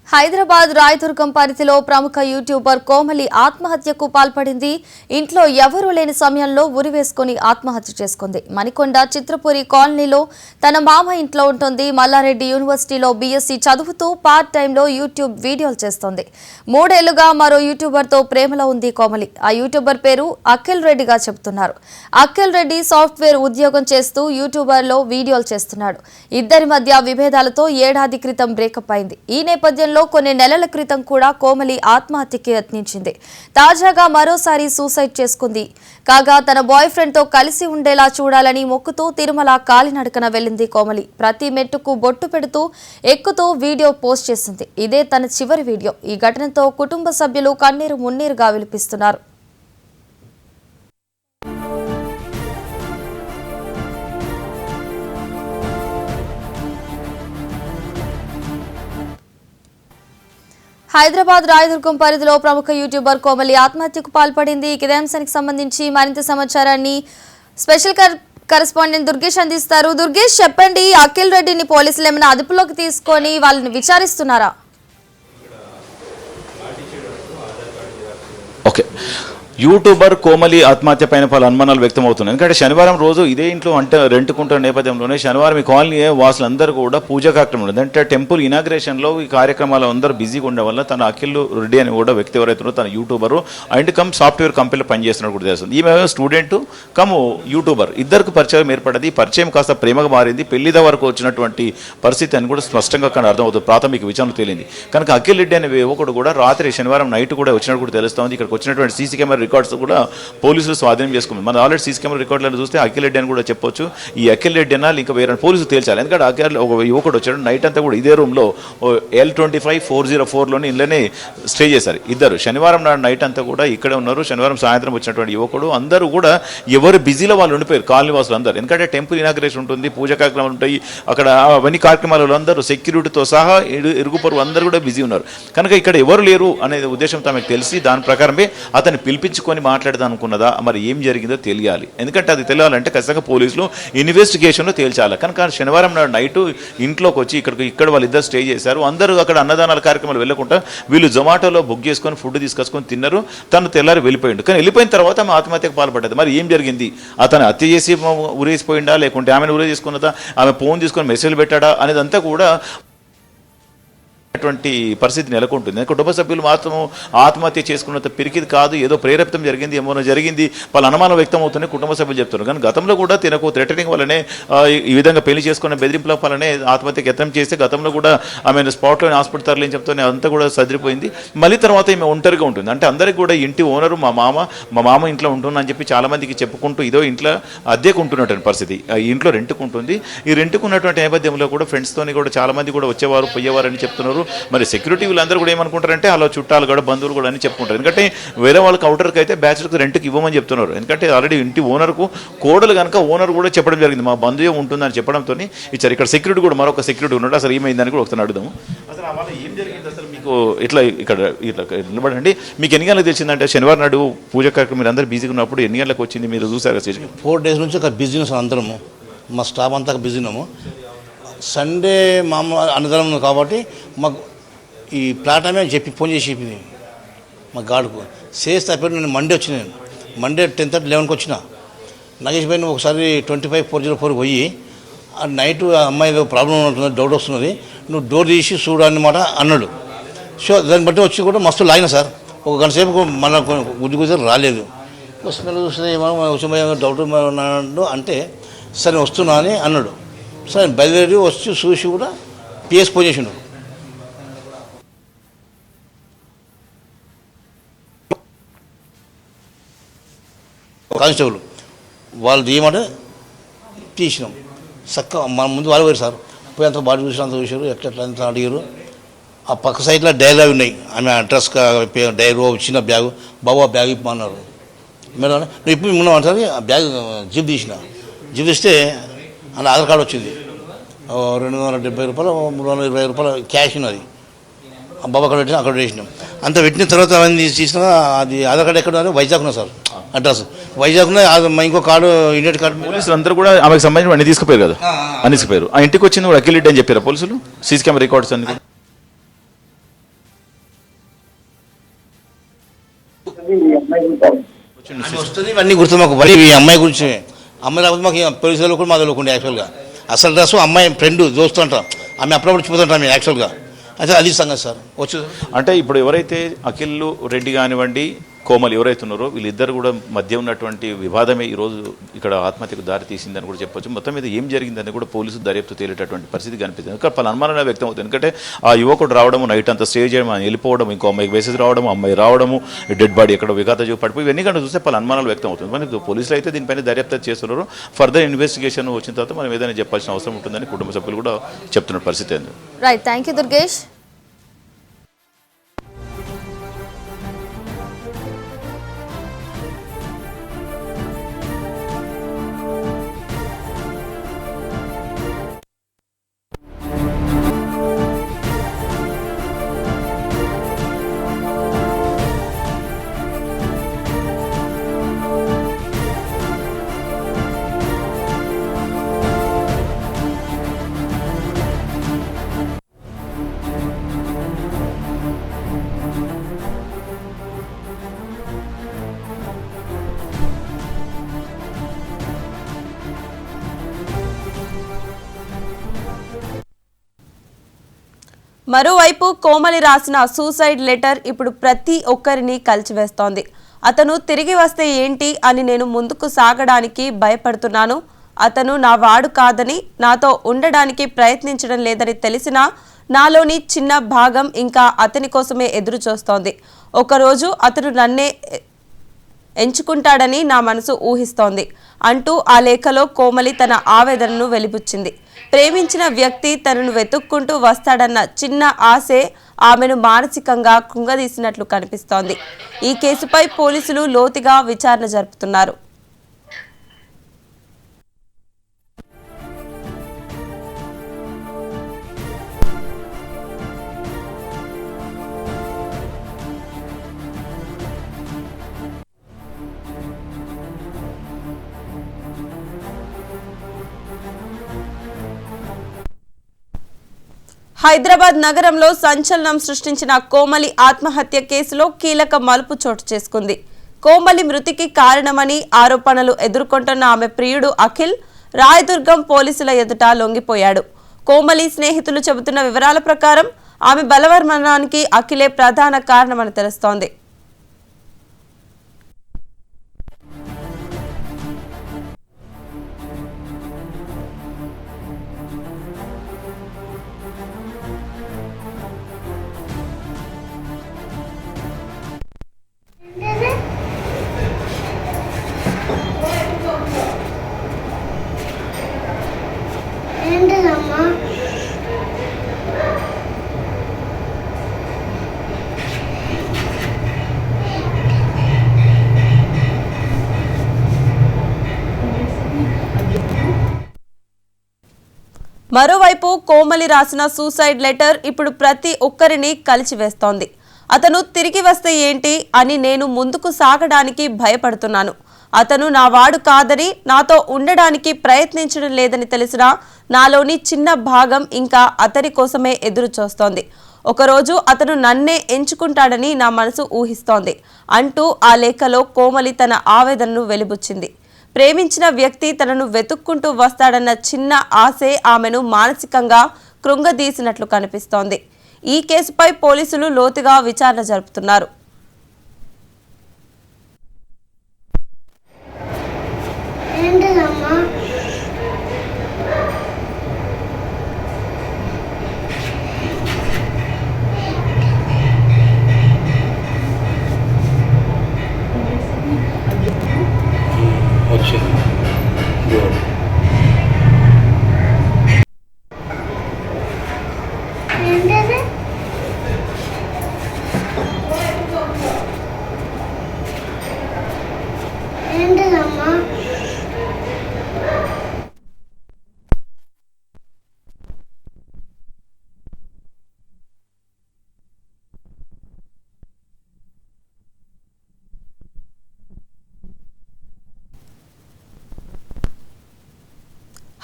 హైదరాబాద్ రాయదుర్గం పరిధిలో ప్రముఖ యూట్యూబర్ కోమలి ఆత్మహత్యకు పాల్పడింది. ఇంట్లో ఎవరూ లేని సమయంలో ఉరివేసుకుని ఆత్మహత్య చేసుకుంది. మణికొండ చిత్రపురి కాలనీలో తన మామ ఇంట్లో ఉంటుంది. మల్లారెడ్డి యూనివర్సిటీలో బీఎస్సీ చదువుతూ పార్ట్ టైంలో యూట్యూబ్ వీడియోలు చేస్తోంది. 3 ఏళ్లుగా మరో యూట్యూబర్తో ప్రేమలో ఉంది కోమలి. ఆ యూట్యూబర్ పేరు అఖిల్ రెడ్డిగా చెబుతున్నారు. అఖిల్ రెడ్డి సాఫ్ట్వేర్ ఉద్యోగం చేస్తూ యూట్యూబర్లో వీడియోలు చేస్తున్నాడు. ఇద్దరి మధ్య విభేదాలతో ఏడాది క్రితం బ్రేకప్ అయింది. ఈ నేపథ్యంలో కొన్ని నెలల క్రితం కూడా కోమలి ఆత్మహత్యకి యత్నించింది. తాజాగా మరోసారి సూసైడ్ చేసుకుంది. కాగా తన బాయ్ ఫ్రెండ్ తో కలిసి ఉండేలా చూడాలని మొక్కుతూ తిరుమల కాలినడకన వెళ్లింది కోమలి. ప్రతి మెట్టుకు బొట్టు పెడుతూ ఎక్కుతూ వీడియో పోస్ట్ చేసింది. ఇదే తన చివరి వీడియో. ఈ ఘటనతో కుటుంబ సభ్యులు కన్నీరు మున్నీరుగా విలిపిస్తున్నారు. హైదరాబాద్ రాయదుర్గం పరిధిలో ప్రముఖ యూట్యూబర్ కోమలి ఆత్మహత్యకు పాల్పడింది. ఇదే అంశానికి సంబంధించి మరింత సమాచారాన్ని స్పెషల్ కరెస్పాండెంట్ దుర్గేష్ అందిస్తారు. దుర్గేష్, చెప్పండి, అఖిల్ రెడ్డిని పోలీసులు ఏమైనా అదుపులోకి తీసుకొని వాళ్ళని విచారిస్తున్నారా? ఓకే, యూట్యూబర్ కోమలి ఆత్మహత్య పైన పలు అనుమానాలు వ్యక్తం అవుతున్నాయి. ఎందుకంటే శనివారం రోజు ఇదే ఇంట్లో అంటే రెంట్కుంటున్న నేపథ్యంలోనే శనివారం ఈ కాలనీ వాసులందరూ కూడా పూజా కార్యక్రమం అంటే టెంపుల్ ఇనాగ్రేషన్లో ఈ కార్యక్రమాలు అందరూ బిజీగా ఉండడం వల్ల తన అఖిల్ రెడ్డి అని కూడా వ్యక్తి ఎవరైతున్నారో తన యూట్యూబరు అండ్ కమ్ సాఫ్ట్వేర్ కంపెనీలో పనిచేస్తున్నట్టు కూడా తెలుస్తుంది. ఈమె స్టూడెంట్ కమ్ యూట్యూబర్, ఇద్దరికి పరిచయం ఏర్పడింది. పరిచయం కాస్త ప్రేమగా మారింది. పెళ్లిద వరకు వచ్చినటువంటి పరిస్థితి అని కూడా స్పష్టంగా కానీ అర్థమవుతుంది. ప్రాథమిక విచారణ తేలింది. కనుక అఖిల్ రెడ్డి అనే యువకుడు కూడా రాత్రి శనివారం నైట్ కూడా వచ్చినట్టు కూడా తెలుస్తుంది. ఇక్కడికి వచ్చినటువంటి సీసీ కెమెరా రికార్డ్స్ కూడా పోలీసులు స్వాధీనం చేసుకున్నారు. మన ఆల్రెడీ సీసీ కెమెరా రికార్డులను చూస్తే అఖిల్ రెడ్డి అని కూడా చెప్పొచ్చు. ఈ అఖిల్ రెడ్డి అన్నా ఇంకా వేరే పోలీసులు తేల్చాలి. ఎందుకంటే అఖిల్ ఒక యువకుడు వచ్చాడు. నైట్ అంతా కూడా ఇదే రూమ్లో L25-404లోని ఇళ్ళనే స్టే చేశారు ఇద్దరు. శనివారం నాడు నైట్ అంతా కూడా ఇక్కడే ఉన్నారు. శనివారం సాయంత్రం వచ్చినటువంటి యువకుడు అందరూ కూడా ఎవరు బిజీలో వాళ్ళు ఉండిపోయారు, కాలనీ వాసులు అందరూ. ఎందుకంటే టెంపుల్ ఇనాగ్రేషన్ ఉంటుంది, పూజా కార్యక్రమాలు ఉంటాయి, అక్కడ అవన్నీ కార్యక్రమాలు అందరూ సెక్యూరిటీతో సహా ఇరుగు పొరుగు అందరూ కూడా బిజీ ఉన్నారు. కనుక ఇక్కడ ఎవరు లేరు అనే ఉద్దేశంతో ఆమెకు తెలిసి దాని ప్రకారమే అతన్ని పిలిపించుకుని పిలిపించుకొని మాట్లాడదాం అనుకున్నదా, మరి ఏం జరిగిందో తెలియాలి. ఎందుకంటే అది తెలియాలంటే ఖచ్చితంగా పోలీసులు ఇన్వెస్టిగేషన్లో తేల్చాలి. కనుక శనివారం నాడు నైటు ఇంట్లోకి వచ్చి ఇక్కడ వాళ్ళిద్దరు స్టే చేశారు. అందరూ అక్కడ అన్నదానాల కార్యక్రమాలు వెళ్ళకుండా వీళ్ళు జొమాటోలో బుక్ చేసుకొని ఫుడ్ తీసుకొచ్చుకొని తిన్నారు. తను తెల్లారి వెళ్ళిపోయిండు. కానీ వెళ్ళిపోయిన తర్వాత ఆమె ఆత్మహత్యకు పాల్పడ్డది. మరి ఏం జరిగింది? అతను హత్య చేసి ఊరేసిపోయిందా, లేకుంటే ఆమెను ఊరే చేసుకున్నదా, ఆమె ఫోన్ తీసుకొని మెసేజ్ పెట్టాడా అనేదంతా కూడా అటువంటి పరిస్థితి నెలకొంటుంది. కుటుంబ సభ్యులు మాత్రం ఆత్మహత్య చేసుకున్నంత పిరికిది కాదు, ఏదో ప్రేరేపితం జరిగింది, ఏమో జరిగింది, వాళ్ళ అనుమానం వ్యక్తం అవుతున్నాయి కుటుంబ సభ్యులు చెప్తున్నారు. కానీ గతంలో కూడా తినకు థ్రెటనింగ్ వల్లనే ఈ విధంగా పెళ్లి చేసుకున్న బెదిరింపుల వల్లనే ఆత్మహత్యకి యత్నం చేస్తే గతంలో కూడా ఆమె స్పాట్లోని హాస్పిటల్ తరలిని చెప్తూనే అంతా కూడా సదిరిపోయింది. మళ్ళీ తర్వాత ఈమె ఒంటరిగా ఉంటుంది. అంటే అందరికీ కూడా ఇంటి ఓనరు మా మామ ఇంట్లో ఉంటున్నా అని చెప్పి చాలా మందికి చెప్పుకుంటూ ఇదో ఇంట్లో అద్దెకు ఉంటున్నటువంటి పరిస్థితి, ఈ ఇంట్లో రెంట్కు ఉంటుంది. ఈ రెంట్కు ఉన్నటువంటి నేపథ్యంలో కూడా ఫ్రెండ్స్తోని కూడా చాలా మంది కూడా వచ్చేవారు పోయేవారు అని చెప్తున్నారు. మరి సెక్యూరిటీ వీళ్ళందరూ కూడా ఏమనుకుంటారంటే అలా చుట్టాలు కూడా బంధువులు కూడా అని చెప్పుకుంటారు. ఎందుకంటే వేరే వాళ్ళకి అవుటర్కి అయితే బ్యాచులర్కి రెంట్కి ఇవ్వమని చెప్తున్నారు. ఎందుకంటే ఆల్రెడీ ఇంటి ఓనర్కు కోడలు కనుక ఓనర్ కూడా చెప్పడం జరిగింది, మా బంధువు ఉంటుందని చెప్పడంతో ఇచ్చారు. ఇక్కడ సెక్యూరిటీ కూడా మరొక సెక్యూరిటీ ఉన్నాడు. అసలు ఏమైందని కూడా ఒకసారి అడుగుదాము. అసలు అలా ఏం జరిగింది అసలు మీకు ఇట్లా ఇట్లా నిలబడండి. మీకు ఎన్ని గంటలకు తెలిసిందంటే శనివారం నాడు పూజ కార్యక్రమం మీరు అందరూ బిజీగా ఉన్నప్పుడు ఎన్ని గంటలకు వచ్చింది మీరు చూసారు? 4 days నుంచి ఒక బిజినెస్ అందరము, మా స్టాఫ్ అంతా బిజీనాము. సండే మామూలు అన్నదానం కాబట్టి మాకు ఈ ప్లాట్ ఆమె ఫోన్ చేసి చెప్పింది మా గాడుకు చేస్తే అయిపోయి. నేను మండే వచ్చిన, నేను మండే 10:30, 11కి వచ్చిన. నాగేష్ భాయ్ ఒకసారి 25-404 పోయి ఆ నైట్ అమ్మాయి ప్రాబ్లం ఉంటుంది, డౌట్ వస్తున్నది, నువ్వు డోర్ తీసి చూడన్నమాట అన్నాడు. సో దాన్ని బట్టి వచ్చి కూడా మస్తు లాగిన సార్. ఒక గంట సేపు మన గుద్దు రాలేదు. స్మెల్ చూస్తే ఏమో వచ్చి డౌట్ అంటే సరే వస్తున్నా అని అన్నాడు. సరే బయలుదేరి వచ్చి చూసి కూడా పిఎస్ ఫోన్ చేసిండు. కానిస్టేబుల్ వాళ్ళు ఏమంటే తీసినాం చక్కగా మన ముందు వాళ్ళు పోయారు సార్. పోయి అంత బాడీ చూసి అంత చూసారు, ఎట్లా అంత అడిగారు. ఆ పక్క సైడ్లో డైలాగ్ ఉన్నాయి, ఆమె అడ్రస్ డైరీ చిన్న బ్యాగు, బాబు ఆ బ్యాగ్ ఇప్పమన్నారు. మేడం నువ్వు ఇప్పుడు ముందు అంటారు. ఆ బ్యాగ్ జిప్ తీస్తే అలా ఆధార్ కార్డు వచ్చింది, 270 రూపాయలు 320 రూపాయలు క్యాష్ ఉన్నది. బాబా అక్కడ పెట్టినా అక్కడ వేసినాం. అంత పెట్టిన తర్వాత అవన్నీ తీసినా అది ఆధార్ కార్డు ఎక్కడ ఉన్నారు? వైజాగ్ ఉన్నా సార్ అడ్రస్. వైజాగ్ ఉన్న ఇంకో కార్డు ఇండియన్ కార్డు. పోలీసులు అందరూ కూడా ఆమెకు సంబంధించిన అన్ని తీసుకుపోయారు కదా, అన్ని తీసుకుపోయారు. ఆ ఇంటికి వచ్చింది కూడా అఖిల్ రెడ్డి అని చెప్పారు పోలీసులు. సీసీ కెమెరా రికార్డ్స్ అన్ని కూడా వస్తుంది. ఇవన్నీ గుర్తు మాకు ఈ అమ్మాయి గురించి. అమ్మాయి రాకపోతే మాకు పోలీసులు కూడా మా తెలియకుండా యాక్చువల్గా. అసలు డ్రెస్ అమ్మాయి ఫ్రెండ్ దోస్తుంటాం, ఆమె అప్పుడప్పుడు వచ్చిపోతుంటాం మేము యాక్చువల్గా. అయితే అది సంగతి సార్. వచ్చు అంటే ఇప్పుడు ఎవరైతే అఖిల్ రెడ్డి కానివ్వండి, కోమల్ ఎవరైతే ఉన్నారో వీళ్ళిద్దరు కూడా మధ్య ఉన్నటువంటి వివాదమే ఈరోజు ఇక్కడ ఆత్మహత్యకు దారి తీసిందని కూడా చెప్పొచ్చు. మొత్తం మీద ఏం జరిగిందని కూడా పోలీసులు దర్యాప్తు తేలేటటువంటి పరిస్థితి కనిపిస్తుంది. ఇక్కడ పలు అనుమానాలు వ్యక్తం అవుతుంది. ఎందుకంటే ఆ యువకుడు రావడము, నైట్ అంతా స్టే చేయడం, వెళ్ళిపోవడం, ఇంకో అమ్మాయికి మెసేజ్ రావడం, అమ్మాయి రావడము, డెడ్ బాడీ ఎక్కడ విఘాత చూపి పడిపోయి ఇవన్నీ కంటే చూస్తే పలు అనుమానాలు వ్యక్తం అవుతుంది. మనకి పోలీసులు అయితే దీనిపైన దర్యాప్తు చేస్తున్నారు. ఫర్దర్ ఇన్వెస్టిగేషన్ వచ్చిన తర్వాత మనం ఏదైనా చెప్పాల్సిన అవసరం ఉంటుందని కుటుంబ సభ్యులు కూడా చెప్తున్న పరిస్థితి. Right, thank you Durgesh. మరోవైపు కోమలి రాసిన సూసైడ్ లెటర్ ఇప్పుడు ప్రతి ఒక్కరిని కలిచివేస్తోంది. అతను తిరిగి వస్తే ఏంటి అని నేను ముందుకు సాగడానికి భయపడుతున్నాను. అతను నా వాడు కాదని, నాతో ఉండడానికి ప్రయత్నించడం లేదని తెలిసినా నాలోని చిన్న భాగం ఇంకా అతని కోసమే ఎదురు చూస్తోంది. ఒకరోజు అతను నన్నే ఎంచుకుంటాడని నా మనసు ఊహిస్తోంది అంటూ ఆ లేఖలో కోమలి తన ఆవేదనను వెలిబుచ్చింది. ప్రేమించిన వ్యక్తి తనను వెతుక్కుంటూ వస్తాడన్న చిన్న ఆశే ఆమెను మానసికంగా కుంగదీసినట్లు కనిపిస్తోంది. ఈ కేసుపై పోలీసులు లోతుగా విచారణ జరుపుతున్నారు. హైదరాబాద్ నగరంలో సంచలనం సృష్టించిన కోమలి ఆత్మహత్య కేసులో కీలక మలుపు చోటు చేసుకుంది. కోమలి మృతికి కారణమని ఆరోపణలు ఎదుర్కొంటున్న ఆమె ప్రియుడు అఖిల్ రాయదుర్గం పోలీసుల ఎదుట లొంగిపోయాడు. కోమలి స్నేహితులు చెబుతున్న వివరాల ప్రకారం ఆమె బలవన్మరణానికి అఖిలే ప్రధాన కారణమని తెలుస్తోంది. మరోవైపు కోమలి రాసిన సూసైడ్ లెటర్ ఇప్పుడు ప్రతి ఒక్కరిని కలిచివేస్తోంది. అతను తిరిగి వస్తే ఏంటి అని నేను ముందుకు సాగడానికి భయపడుతున్నాను. అతను నా వాడు కాదని, నాతో ఉండడానికి ప్రయత్నించడం లేదని తెలిసినా నాలోని చిన్న భాగం ఇంకా అతని కోసమే ఎదురు చూస్తోంది. ఒకరోజు అతను నన్నే ఎంచుకుంటాడని నా మనసు ఊహిస్తోంది అంటూ ఆ లేఖలో కోమలి తన ఆవేదనను వెలిబుచ్చింది. ప్రేమించిన వ్యక్తి తనను వెతుక్కుంటూ వస్తాడన్న చిన్న ఆశే ఆమెను మానసికంగా కృంగదీసినట్లు కనిపిస్తోంది. ఈ కేసుపై పోలీసులు లోతుగా విచారణ జరుపుతున్నారు.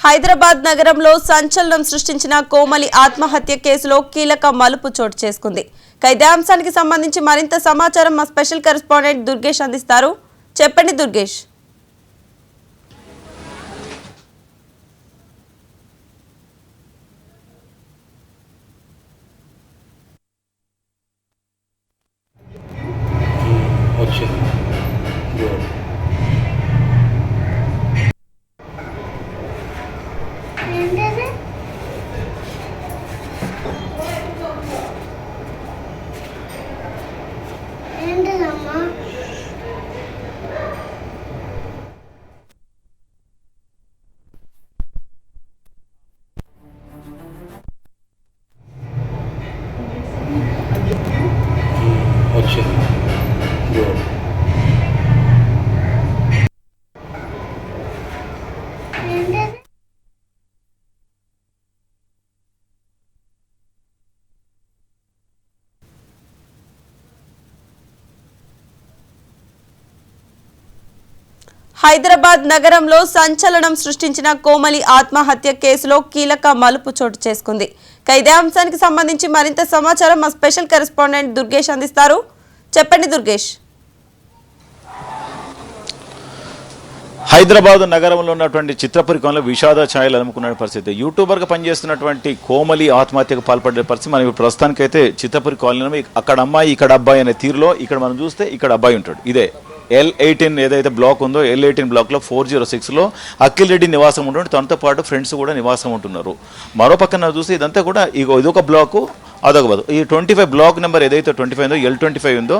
హైదరాబాద్ నగరంలో సంచలనం సృష్టించిన కోమలి ఆత్మహత్య కేసులో కీలక మలుపు చోటు చేసుకుంది. ఇదే అంశానికి సంబంధించి మరింత సమాచారం మా స్పెషల్ కరెస్పాండెంట్ దుర్గేష్ అందిస్తారు. చెప్పండి దుర్గేష్. హైదరాబాద్ నగరంలో సంచలనం సృష్టించిన కోమలి ఆత్మహత్య కేసులో కీలక మలుపు చోటు చేసుకుంది. ఇదే అంశానికి సంబంధించి మరింత సమాచారం మా స్పెషల్ కరెస్పాండెంట్ దుర్గేష్ అందిస్తారు. చెప్పండి దుర్గేష్. హైదరాబాద్ నగరంలో ఉన్నటువంటి చిత్రపురి కోనలో విషాద ఛాయలు అలుముకున్న పరిస్థితి. యూట్యూబర్గా పనిచేస్తున్నటువంటి కోమలి ఆత్మహత్యకు పాల్పడే పరిస్థితి మనం ప్రస్తుతానికైతే చిత్రపురి కాలనీలో అక్కడ అమ్మాయి ఇక్కడ అబ్బాయి అనే తీరులో ఇక్కడ మనం చూస్తే ఇక్కడ అబ్బాయి ఉంటాడు. ఇదే L18 ఏదైతే బ్లాక్ ఉందో L18 బ్లాక్లో 406లో అఖిల్ రెడ్డి నివాసం ఉంటుంది. తనతో పాటు ఫ్రెండ్స్ కూడా నివాసం ఉంటున్నారు. మరో పక్కన చూస్తే ఇదంతా కూడా ఇదొక బ్లాకు అదొక బదు. ఈ 25 బ్లాక్ నెంబర్ ఏదైతే 25 ఉందో L25 ఉందో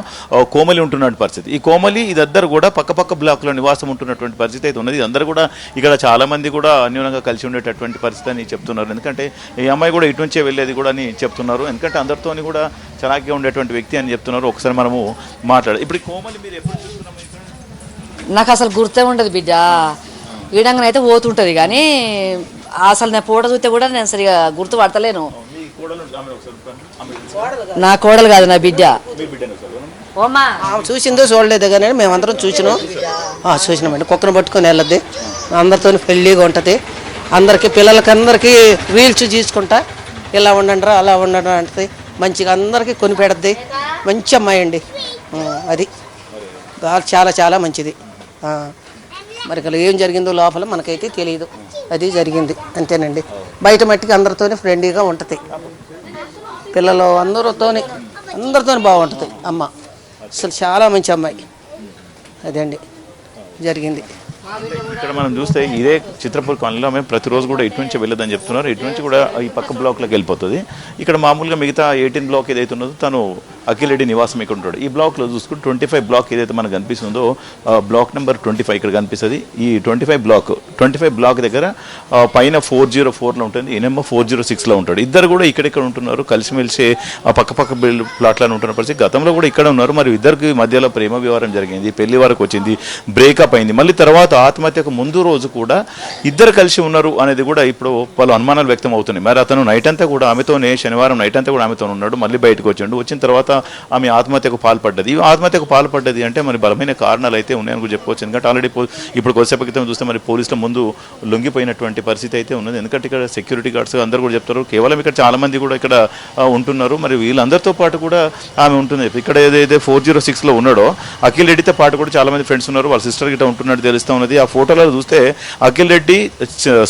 కోమలి ఉంటున్నటువంటి పరిస్థితి. ఈ కోమలి ఇద్దరు కూడా పక్క బ్లాక్లో నివాసం ఉంటున్నటువంటి పరిస్థితి అయితే ఉన్నది. అందరూ కూడా ఇక్కడ చాలా మంది కూడా అన్యూనంగా కలిసి ఉండేటటువంటి పరిస్థితి అని చెప్తున్నారు. ఎందుకంటే ఈ అమ్మాయి కూడా ఇటు నుంచే వెళ్ళేది కూడా అని చెప్తున్నారు. ఎందుకంటే అందరితో కూడా చలాకీగా ఉండేటువంటి వ్యక్తి అని చెప్తున్నారు. ఒకసారి మనము మాట్లాడాలి. ఇప్పుడు కోమలి మీరు ఎప్పుడు చూస్తున్నాము? నాకు అసలు గుర్తే ఉండదు బిడ్డ. ఈడంగానే అయితే పోతుంటుంది కానీ అసలు నేను ఫోటో చూస్తే కూడా నేను సరిగా గుర్తుపడతలేను. నా కోడలు కాదు, నా బిడ్డ. చూసిందో చూడలేదు కానీ మేమందరం చూసినామండి. కుక్కను పట్టుకొని వెళ్ళద్ది, అందరితో పెళ్ళిగా ఉంటుంది. అందరికి పిల్లలకి అందరికీ రీల్స్ తీసుకుంటా ఇలా ఉండండి రా అలా ఉండండి అంటే మంచిగా అందరికీ కొని పెడద్ది. మంచి అమ్మాయి అండి. అది చాలా చాలా మంచిది. మరి ఇక్కడ ఏం జరిగిందో లోపల మనకైతే తెలియదు. అది జరిగింది అంతేనండి. బయట మట్టికి అందరితోనే ఫ్రెండ్లీగా ఉంటుంది. పిల్లలు అందరితోనే బాగుంటుంది అమ్మ. అసలు చాలా మంచి అమ్మాయి. అదండి జరిగింది. ఇక్కడ మనం చూస్తే ఇదే చిత్రపూర్ కాలనీలో మేము ప్రతిరోజు కూడా ఇటు నుంచి వెళ్ళదని చెప్తున్నారు. ఇటు నుంచి కూడా ఈ పక్క బ్లాక్లోకి వెళ్ళిపోతుంది. ఇక్కడ మామూలుగా మిగతా 18 బ్లాక్ ఏదైతే ఉన్నదో తను అఖిల్ రెడ్డి నివాసం ఇక్కడ ఉంటాడు. ఈ బ్లాక్లో చూసుకుంటే 25 బ్లాక్ ఏదైతే మనకు కనిపిస్తుందో బ్లాక్ నెంబర్ 25 ఇక్కడ కనిపిస్తుంది. ఈ 25 బ్లాక్ దగ్గర పైన 404లో ఉంటుంది, ఈయనేమో 406లో ఉంటాడు. ఇద్దరు కూడా ఇక్కడెక్కడ ఉంటున్నారు, కలిసిమెలిసి పక్క ప్లాట్లను ఉంటున్న పరిస్థితి. గతంలో కూడా ఇక్కడ ఉన్నారు. మరి ఇద్దరికి మధ్యలో ప్రేమ వ్యవహారం జరిగింది, పెళ్లి వరకు వచ్చింది, బ్రేకప్ అయింది. మళ్ళీ తర్వాత ఆత్మహత్యకు ముందు రోజు కూడా ఇద్దరు కలిసి ఉన్నారు అనేది కూడా ఇప్పుడు పలు అనుమానాలు వ్యక్తం అవుతున్నాయి. మరి అతను నైట్ అంతా కూడా ఆమెతోనే, శనివారం నైట్ అంతా కూడా ఆమెతో ఉన్నాడు. మళ్ళీ బయటకు వచ్చిన తర్వాత ఆమె ఆత్మహత్యకు పాల్పడ్డది. ఆత్మహత్యకు పాల్పడ్డది అంటే మరి బలమైన కారణాలు అయితే ఉన్నాయని కూడా చెప్పుకోవచ్చు. ఎందుకంటే ఆల్రెడీ ఇప్పుడు కొద్దిసేపు క్రితం చూస్తే మరి పోలీసుల ముందు లొంగిపోయినటువంటి పరిస్థితి అయితే ఉన్నది. ఎందుకంటే ఇక్కడ సెక్యూరిటీ గార్డ్స్ అందరూ కూడా చెప్తారు, కేవలం ఇక్కడ చాలా మంది కూడా ఇక్కడ ఉంటున్నారు. మరి వీళ్ళందరితో పాటు కూడా ఆమె ఉంటుంది. ఇక్కడ ఏదైతే 406లో ఉన్నాడో అఖిల్ రెడ్డితో పాటు కూడా చాలా మంది ఫ్రెండ్స్ ఉన్నారు. వాళ్ళ సిస్టర్ గిట్ట ఉంటున్నట్టు తెలుస్తూ ఉన్నది. ఆ ఫోటోలో చూస్తే అఖిల్ రెడ్డి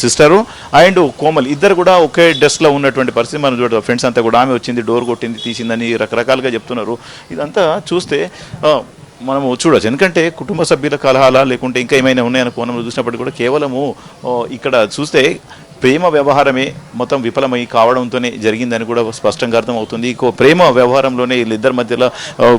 సిస్టరు అండ్ కోమల్ ఇద్దరు కూడా ఒకే డ్రెస్లో ఉన్నటువంటి పరిస్థితి మనం చూడదు. ఫ్రెండ్స్ అంతా కూడా ఆమె వచ్చింది, డోర్ కొట్టింది, తీసిందని రకరకాలుగా చెప్తున్నారు. ఇదంతా చూస్తే మనము చూడవచ్చు. ఎందుకంటే కుటుంబ సభ్యుల కలహాలా లేకుంటే ఇంకా ఏమైనా ఉన్నాయని కోణంలో చూసినప్పటికీ కూడా కేవలము ఇక్కడ చూస్తే ప్రేమ వ్యవహారమే మొత్తం విఫలమై కావడంతోనే జరిగిందని కూడా స్పష్టంగా అర్థమవుతుంది. ప్రేమ వ్యవహారంలోనే వీళ్ళిద్దరి మధ్యలో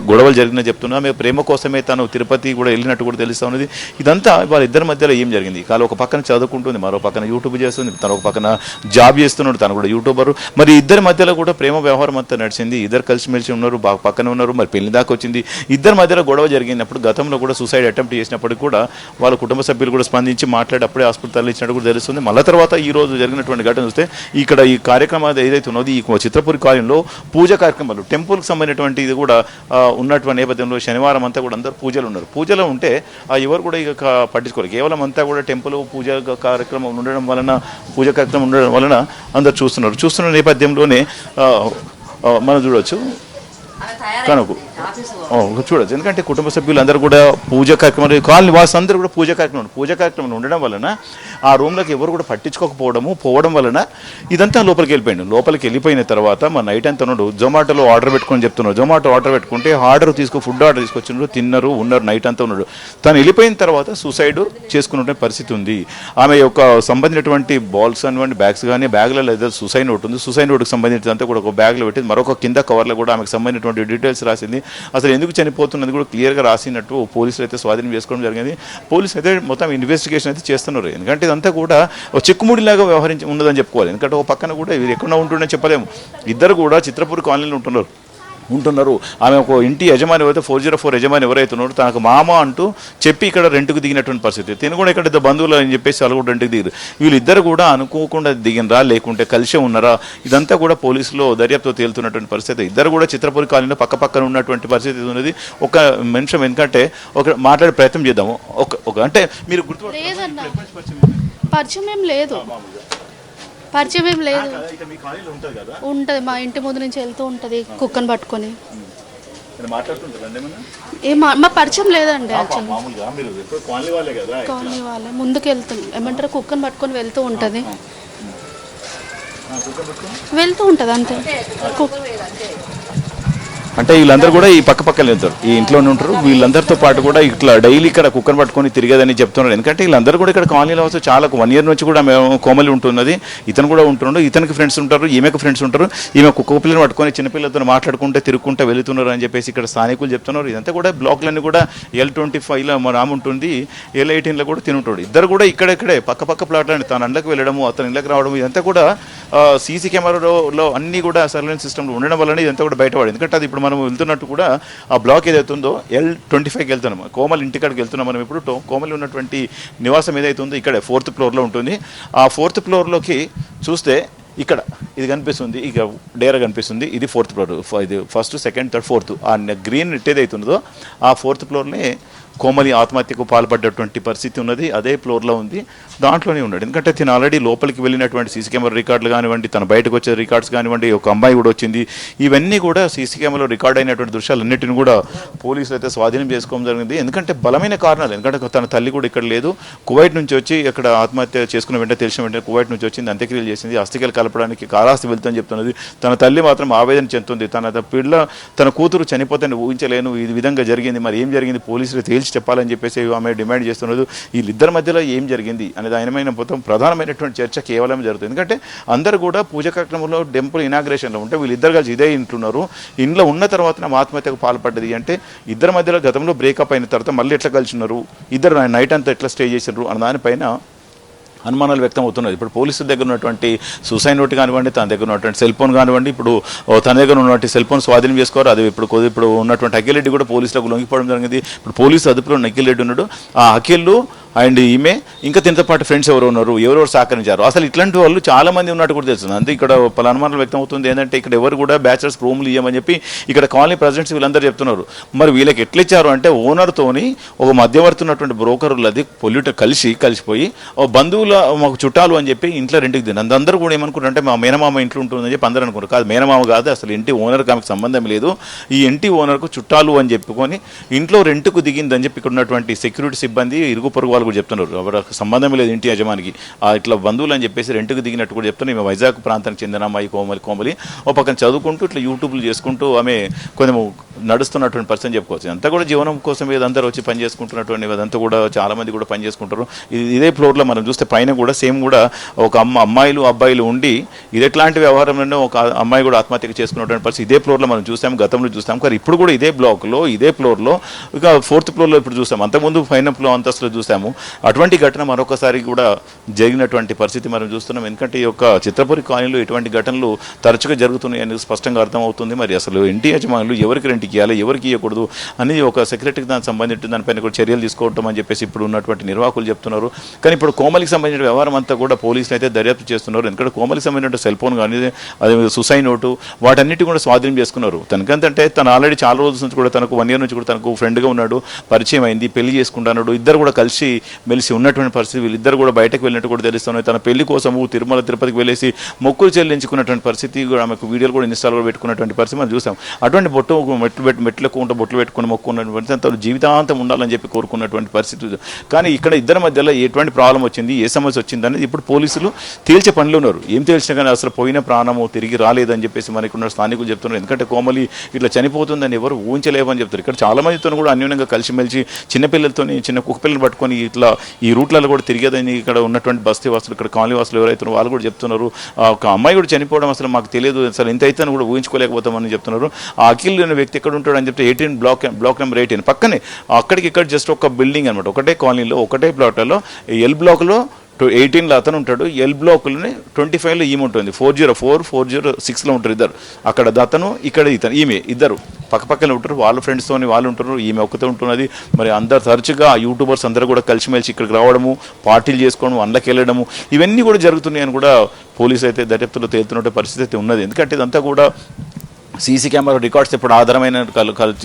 గొడవలు జరిగిందని చెప్తున్నా. మేము ప్రేమ కోసమే తను తిరుపతి కూడా వెళ్ళినట్టు కూడా తెలుస్తూ ఉన్నది. ఇదంతా వాళ్ళిద్దరి మధ్యలో ఏం జరిగింది? కాదు ఒక పక్కన చదువుకుంటుంది, మరో పక్కన యూట్యూబ్ చేస్తుంది, తను ఒక పక్కన జాబ్ చేస్తున్నాడు, తను కూడా యూట్యూబర్. మరి ఇద్దరి మధ్యలో కూడా ప్రేమ వ్యవహారం అంతా నడిచింది. ఇద్దరు కలిసిమెలిసి ఉన్నారు, బాగా పక్కన ఉన్నారు. మరి పెళ్లి దాకా వచ్చింది. ఇద్దరి మధ్యలో గొడవ జరిగినప్పుడు గతంలో కూడా సూసైడ్ అటెంప్ట్ చేసినప్పటికి కూడా వాళ్ళ కుటుంబ సభ్యులు కూడా స్పందించి మాట్లాడి అప్పుడే హాస్పిటల్ ఇచ్చినట్టు కూడా తెలుస్తుంది. మళ్ళీ తర్వాత ఈ రోజు జరిగినటువంటి ఘటన చూస్తే ఇక్కడ ఈ కార్యక్రమం ఏదైతే ఉన్నది ఈ చిత్రపూరి కాలనీలో పూజ కార్యక్రమాలు టెంపుల్కి సంబంధించినటువంటి ఇది కూడా ఉన్నటువంటి నేపథ్యంలో శనివారం అంతా కూడా అందరూ పూజలు ఉన్నారు. పూజలు ఉంటే ఎవరు కూడా ఇక పట్టించుకోరు. కేవలం అంతా కూడా టెంపుల్ పూజ కార్యక్రమం ఉండడం వలన అందరు చూస్తున్న నేపథ్యంలోనే మనం చూడవచ్చు కనుక చూడొచ్చు. ఎందుకంటే కుటుంబ సభ్యులందరూ కూడా పూజ కార్యక్రమాలు, కాలనీ వాసు అందరూ కూడా పూజ కార్యక్రమం ఉండడం వలన ఆ రూమ్లోకి ఎవరు కూడా పోవడం వలన ఇదంతా లోపలికి వెళ్ళిపోయిన తర్వాత మా నైట్ అంతా ఉన్నాడు. జొమాటోలో ఆర్డర్ పెట్టుకొని చెప్తున్నారు. జొమాటో ఆర్డర్ పెట్టుకుంటే ఫుడ్ ఆర్డర్ తీసుకొచ్చినారు, తిన్నారు, ఉన్నారు, నైట్ అంతా ఉన్నాడు. తను వెళ్ళిపోయిన తర్వాత సూసైడ్ చేసుకున్న పరిస్థితి ఉంది. ఆమె యొక్క సంబంధించినటువంటి బాల్స్ అనివ్వండి, బ్యాగ్స్ కానీ బ్యాగ్లలో ఏదో సూసైడ్ నోట్ ఉంది. సూసైడ్ నోట్కి సంబంధించినంతా కూడా ఒక బ్యాగ్లో పెట్టి మరొక కింద కవర్లో కూడా ఆమెకు సంబంధించినటువంటి డీటెయిల్స్ రాసింది. అసలు ఎందుకు చనిపోతున్నది కూడా క్లియర్గా రాసినట్టు పోలీసులు అయితే స్వాధీనం చేసుకోవడం జరిగింది. పోలీసులు అయితే మొత్తం ఇన్వెస్టిగేషన్ అయితే చేస్తున్నారు. ఎందుకంటే ఇదంతా కూడా చిక్కుముడిలాగా వ్యవహరించి ఉన్నదని చెప్పుకోవాలి. ఎందుకంటే ఒక పక్కన కూడా వీరు ఎక్కడ ఉంటుండే చెప్పలేము. ఇద్దరు కూడా చిత్రపూర్ కాలనీలో ఉంటున్నారు. ఆమె ఒక ఇంటి యజమాని అయితే 404 యజమాని ఎవరైతే ఉన్నారో తనకు మామ అంటూ చెప్పి ఇక్కడ రెంట్కు దిగినటువంటి పరిస్థితి. తిను కూడా ఇక్కడ బంధువులు అని చెప్పేసి వాళ్ళు కూడా రెంట్కి దిగారు. వీళ్ళిద్దరు కూడా అనుకోకుండా దిగినరా లేకుంటే కలిసే ఉన్నారా ఇదంతా కూడా పోలీసులో దర్యాప్తు తేలుతున్నటువంటి పరిస్థితి. ఇద్దరు కూడా చిత్రపూర్ కాలనీలో పక్కన ఉన్నటువంటి పరిస్థితి ఉన్నది. ఒక నిమిషం ఎందుకంటే ఒక మాట్లాడే ప్రయత్నం చేద్దాము. అంటే మీరు పరిచయం ఏం లేదు. ఉంటుంది, మా ఇంటి ముందు నుంచి వెళ్తూ ఉంటుంది కుక్కను పట్టుకొని. మా పరిచయం లేదండి. కాలనీ వాళ్ళే ముందుకు ఏమంటారు కుక్కను పట్టుకొని వెళ్తూ ఉంటుంది అంతే. అంటే వీళ్ళందరూ కూడా ఈ పక్కన వెళ్తారు, ఈ ఇంట్లోనే ఉంటారు. వీళ్ళందరితో పాటు కూడా ఇట్లా డైలీ ఇక్కడ కుక్కను పట్టుకొని తిరిగేదని చెప్తున్నారు. ఎందుకంటే వీళ్ళందరూ కూడా ఇక్కడ కాలనీలో వస్తే చాలా 1 year నుంచి కూడా మేము కోమలి ఉంటున్నది, ఇతను కూడా ఉంటున్నాడు. ఇతనికి ఫ్రెండ్స్ ఉంటారు, ఈమెకు ఫ్రెండ్స్ ఉంటారు. ఈమె కుక్క పిల్లని పట్టుకొని చిన్నపిల్లలతో మాట్లాడుకుంటే తిరుగుకుంటూ వెళుతున్నారు అని చెప్పేసి ఇక్కడ స్థానికులు చెప్తున్నారు. ఇదంతా కూడా బ్లాక్లన్నీ కూడా L25లో మా రామ్ ఉంటుంది, L18లో కూడా తినుంటాడు. ఇద్దరు కూడా ఇక్కడెక్కడే పక్క ప్లాట్లని తన అండ్లకు వెళ్ళడము, అతని ఇళ్ళకి రావడం, ఇదంతా కూడా సీసీ కెమెరాలో అన్నీ కూడా సర్వేలెన్స్ సిస్టమ్లో ఉండడం వల్ల ఇదంతా కూడా బయటపడింది. ఎందుకంటే అది ఇప్పుడు మనం వెళ్తున్నట్టు కూడా ఆ బ్లాక్ ఏదైతుందో L25కి వెళ్తున్నాం, కోమల్ ఇంటికాడికి వెళ్తున్నాం. మనం ఇప్పుడు కోమల్ ఉన్నటువంటి నివాసం ఏదైతుందో ఇక్కడే 4th floorలో ఉంటుంది. ఆ 4th floorలోకి చూస్తే ఇక్కడ ఇది కనిపిస్తుంది, ఇక డేరా కనిపిస్తుంది. ఇది 4th floor. ఇది 1st, 2nd, 3rd, 4th. ఆ గ్రీన్ నెట్ ఏదైతుందో ఆ 4th floorనే కోమలి ఆత్మహత్యకు పాల్పడ్డటువంటి పరిస్థితి ఉన్నది. అదే ఫ్లోర్లో ఉంది, దాంట్లోనే ఉన్నాడు. ఎందుకంటే తను ఆల్రెడీ లోపలికి వెళ్ళినటువంటి సీసీ కెమెరా రికార్డులు కానివ్వండి, తన బయటకు వచ్చే రికార్డ్స్ కానివ్వండి, ఒక అమ్మాయి కూడా వచ్చింది, ఇవన్నీ కూడా సీసీ కెమెరాలో రికార్డ్ అయినటువంటి దృశ్యాలన్నింటిని కూడా పోలీసులు అయితే స్వాధీనం చేసుకోవడం జరిగింది. ఎందుకంటే బలమైన కారణాలు, ఎందుకంటే తన తల్లి కూడా ఇక్కడ లేదు, కువైట్ నుంచి వచ్చి ఇక్కడ ఆత్మహత్య చేసుకున్న వెంటనే తెలిసిన వెంటనే కువైట్ నుంచి వచ్చింది, అంత్యక్రియలు చేసింది, అస్థికలు కలపడానికి కాళహస్తి వెళ్తుందని చెప్తున్నది. తన తల్లి మాత్రం ఆవేదన చెందుతుంది. తన కూతురు చనిపోతే ఊహించలేను, ఈ విధంగా జరిగింది, మరి ఏం జరిగింది పోలీసులు తేల్చి చెప్పాలని చెప్పేసి ఆమె డిమాండ్ చేస్తున్నది. వీళ్ళిద్దరి మధ్యలో ఏం జరిగింది అనేది ఆయనమైన మొత్తం ప్రధానమైనటువంటి చర్చ కేవలం జరుగుతుంది. ఎందుకంటే అందరూ కూడా పూజ కార్యక్రమంలో టెంపుల్ ఇనాగ్రేషన్లో ఉంటే వీళ్ళిద్దరు కలిసి ఇదే ఇంటున్నారు, ఇంట్లో ఉన్న తర్వాత ఆత్మహత్యకు పాల్పడ్డది అంటే ఇద్దరి మధ్యలో గతంలో బ్రేకప్ అయిన తర్వాత మళ్ళీ ఎట్లా కలిసి ఉన్నారు, ఇద్దరు నైట్ అంతా ఎట్లా స్టే చేశారు అన్న దానిపైన అనుమానాలు వ్యక్తం అవుతున్నది. ఇప్పుడు పోలీసుల దగ్గర ఉన్నటువంటి సూసైడ్ నోట్ కానివ్వండి, తన దగ్గర ఉన్నటువంటి సెల్ ఫోన్ కానివ్వండి, ఇప్పుడు తన దగ్గర ఉన్నటువంటి సెల్ ఫోన్ స్వాధీనం చేసుకోరు. అది ఇప్పుడు ఉన్నటువంటి అఖిల్ రెడ్డి కూడా పోలీసులకు లొంగిపోవడం జరిగింది. ఇప్పుడు పోలీసు అదుపులో అఖిల్ రెడ్డి ఉన్నాడు. ఆ అఖిల్ అండ్ ఈమె ఇంకా తినతో పాటు ఫ్రెండ్స్ ఎవరు ఉన్నారు, ఎవరెవరు సహకరించారు, అసలు ఇట్లాంటి వాళ్ళు చాలా మంది ఉన్నట్టు కూడా తెలుస్తుంది. అంతే ఇక్కడ పలు అనుమానాలు వ్యక్తం అవుతుంది. ఏంటంటే ఇక్కడ ఎవరు కూడా బ్యాచిలర్స్ రూమ్లు ఇవ్వమని చెప్పి ఇక్కడ కాలనీ ప్రెసిడెంట్స్ వీళ్ళందరూ చెప్తున్నారు. మరి వీళ్ళకి ఎట్లా ఇచ్చారు అంటే ఓనర్తోని ఒక మధ్యవర్తి ఉన్నటువంటి బ్రోకర్లది కలిసిపోయి బంధువుల మాకు చుట్టాలు అని చెప్పి ఇంట్లో రెంట్కి దిన అందరూ కూడా ఏమనుకుంటారంటే మా మేనమామ ఇంట్లో ఉంటుందని చెప్పి అందరూ అనుకుంటారు. కాదు, మేనమామ కాదు, అసలు ఇంటి ఓనర్కి ఆమెకు సంబంధం లేదు, ఈ ఇంటి ఓనర్కు చుట్టాలు అని చెప్పుకొని ఇంట్లో రెంట్కు దిగిందని చెప్పి ఇక్కడ ఉన్నటువంటి సెక్యూరిటీ సిబ్బంది, ఇరుగు పొరుగు వాళ్ళు కూడా చెప్తున్నారు. ఎవరికి సంబంధం లేదు ఇంటి యజమానికి, ఇట్లా బంధువులు అని చెప్పేసి రెంట్కు దిగినట్టు కూడా చెప్తున్నారు. ఈమె వైజాగ్ ప్రాంతానికి చెందిన అమ్మాయి కోమలి ఓ పక్కన చదువుకుంటూ ఇట్లా యూట్యూబ్లు చేసుకుంటూ ఆమె కొంచెం నడుస్తున్నటువంటి పర్సన్ చెప్పుకోవచ్చు. అంతా కూడా జీవనం కోసం ఇదంతా వచ్చి పని చేసుకుంటున్నటువంటి అదంతా కూడా చాలా మంది కూడా పని చేసుకుంటారు. ఇదే ఫ్లోర్లో మనం చూస్తే పైన కూడా సేమ్ కూడా ఒక అమ్మాయిలు అబ్బాయిలు ఉండి ఇది ఎట్లాంటి వ్యవహారంలో ఒక అమ్మాయి కూడా ఆత్మహత్య చేసుకున్నటువంటి పరిస్థితి ఇదే ఫ్లోర్లో మనం చూసాము, గతంలో చూస్తాం. కానీ ఇప్పుడు కూడా ఇదే బ్లాక్లో ఇదే ఫ్లోర్లో ఇక 4th ఫ్లోర్లో ఇప్పుడు చూసాం, అంతకుముందు పైన అంతస్తులో చూసాము. అటువంటి ఘటన మరొకసారి కూడా జరిగినటువంటి పరిస్థితి మనం చూస్తున్నాం. ఎందుకంటే ఈ యొక్క చిత్రపురి కాలనీలో ఎటువంటి ఘటనలు తరచుగా జరుగుతున్నాయి అనేది స్పష్టంగా అర్థమవుతుంది. మరి అసలు ఇంటి యజమానులు ఎవరికి రెంట్కి ఇవ్వాలి, ఎవరికి ఇవ్వకూడదు అనేది ఒక సెక్రటరీకి దానికి సంబంధించిన దానిపైన కూడా చర్యలు తీసుకోవటం అని చెప్పేసి ఇప్పుడు ఉన్నటువంటి నిర్వాహకులు చెప్తున్నారు. కానీ ఇప్పుడు కోమలికి సంబంధించిన వ్యవహారం అంతా కూడా పోలీసులు అయితే దర్యాప్తు చేస్తున్నారు. ఎందుకంటే కోమలికి సంబంధించిన సెల్ ఫోన్ కానీ అదే సూసైడ్ నోటు వాటన్నిటి కూడా స్వాధీనం చేసుకున్నారు. తనకంటే తను ఆల్రెడీ చాలా రోజుల నుంచి కూడా తనకు 1 year నుంచి కూడా తనకు ఫ్రెండ్గా ఉన్నాడు, పరిచయం అయింది, పెళ్లి చేసుకుంటున్నాడు, ఇద్దరు కూడా కలిసి మెలిసి ఉన్నటువంటి పరిస్థితి. వీళ్ళిద్దరు కూడా బయటకు వెళ్ళినట్టు కూడా తెలుస్తున్నాయి. తన పెళ్లి కోసము తిరుమల తిరుపతికి వెళ్ళేసి మొక్కులు చెల్లించుకున్నటువంటి పరిస్థితి కూడా ఆమెకు వీడియోలు కూడా ఇన్స్టాల్ కూడా పెట్టుకున్నటువంటి పరిస్థితి మనం చూసాం. అటువంటి మెట్లకు ఉంటే బొట్లు పెట్టుకుని మొక్కున్నటువంటి పరిస్థితి, తను జీవితాంతం ఉండాలని చెప్పి కోరుకున్నటువంటి పరిస్థితి. కానీ ఇక్కడ ఇద్దరి మధ్యలో ఎటువంటి ప్రాబ్లం వచ్చింది, ఏ సమస్య వచ్చింది అనేది ఇప్పుడు పోలీసులు తేల్చే పనిలో ఉన్నారు. ఏం తేల్చినా కానీ అసలు పోయిన ప్రాణము తిరిగి రాలేదని చెప్పేసి మనకున్న స్థానికులు చెప్తున్నారు. ఎందుకంటే కోమలి ఇట్లా చనిపోతుందని ఎవరు ఊహించలేవని చెప్తారు. ఇక్కడ చాలా మందితో కూడా అన్యోన్యంగా కలిసిమెలిసి చిన్నపిల్లలతో చిన్న కుక్క పిల్లలు పట్టుకొని ఇట్లా ఈ రూట్లలో కూడా తిరిగేదని ఇక్కడ ఉన్నటువంటి బస్తీ వాసులు, ఇక్కడ కాలనీ వాసులు ఎవరైతే వాళ్ళు కూడా చెప్తున్నారు. ఒక అమ్మాయి కూడా చనిపోవడం అసలు మాకు తెలియదు, అసలు ఇంత అయితే కూడా ఊహించుకోలేకపోతామని చెప్తున్నారు. ఆ అఖిల్ అనే వ్యక్తి ఎక్కడ ఉంటాడు అని చెప్తే 18 బ్లాక్ నెంబర్ 18 పక్కనే అక్కడికి ఇక్కడ జస్ట్ ఒక బిల్డింగ్ అనమాట, ఒకటే కాలనీలో ఒకటే ప్లాట్లలో ఎల్ బ్లాక్లో 18లో అతను ఉంటాడు, ఎల్ బ్లాక్లోనే 25లో ఈమె ఉంటుంది, 404, 406లో ఉంటారు ఇద్దరు. అక్కడ అతను ఇక్కడ ఈమె ఇద్దరు పక్కపక్కనే ఉంటారు. వాళ్ళ ఫ్రెండ్స్తో వాళ్ళు ఉంటారు, ఈమె ఒక్కతే ఉంటున్నది. మరి అందరు తరచుగా యూట్యూబర్స్ అందరూ కూడా కలిసిమెలిసి ఇక్కడికి రావడము, పార్టీలు చేసుకోవడం, అండ్లకి వెళ్ళడము ఇవన్నీ కూడా జరుగుతున్నాయని కూడా పోలీసు అయితే దర్యాప్తులో తేలుతున్న పరిస్థితి అయితే ఉన్నది. ఎందుకంటే ఇదంతా కూడా సీసీ కెమెరా రికార్డ్స్ ఇప్పుడు ఆధారమైన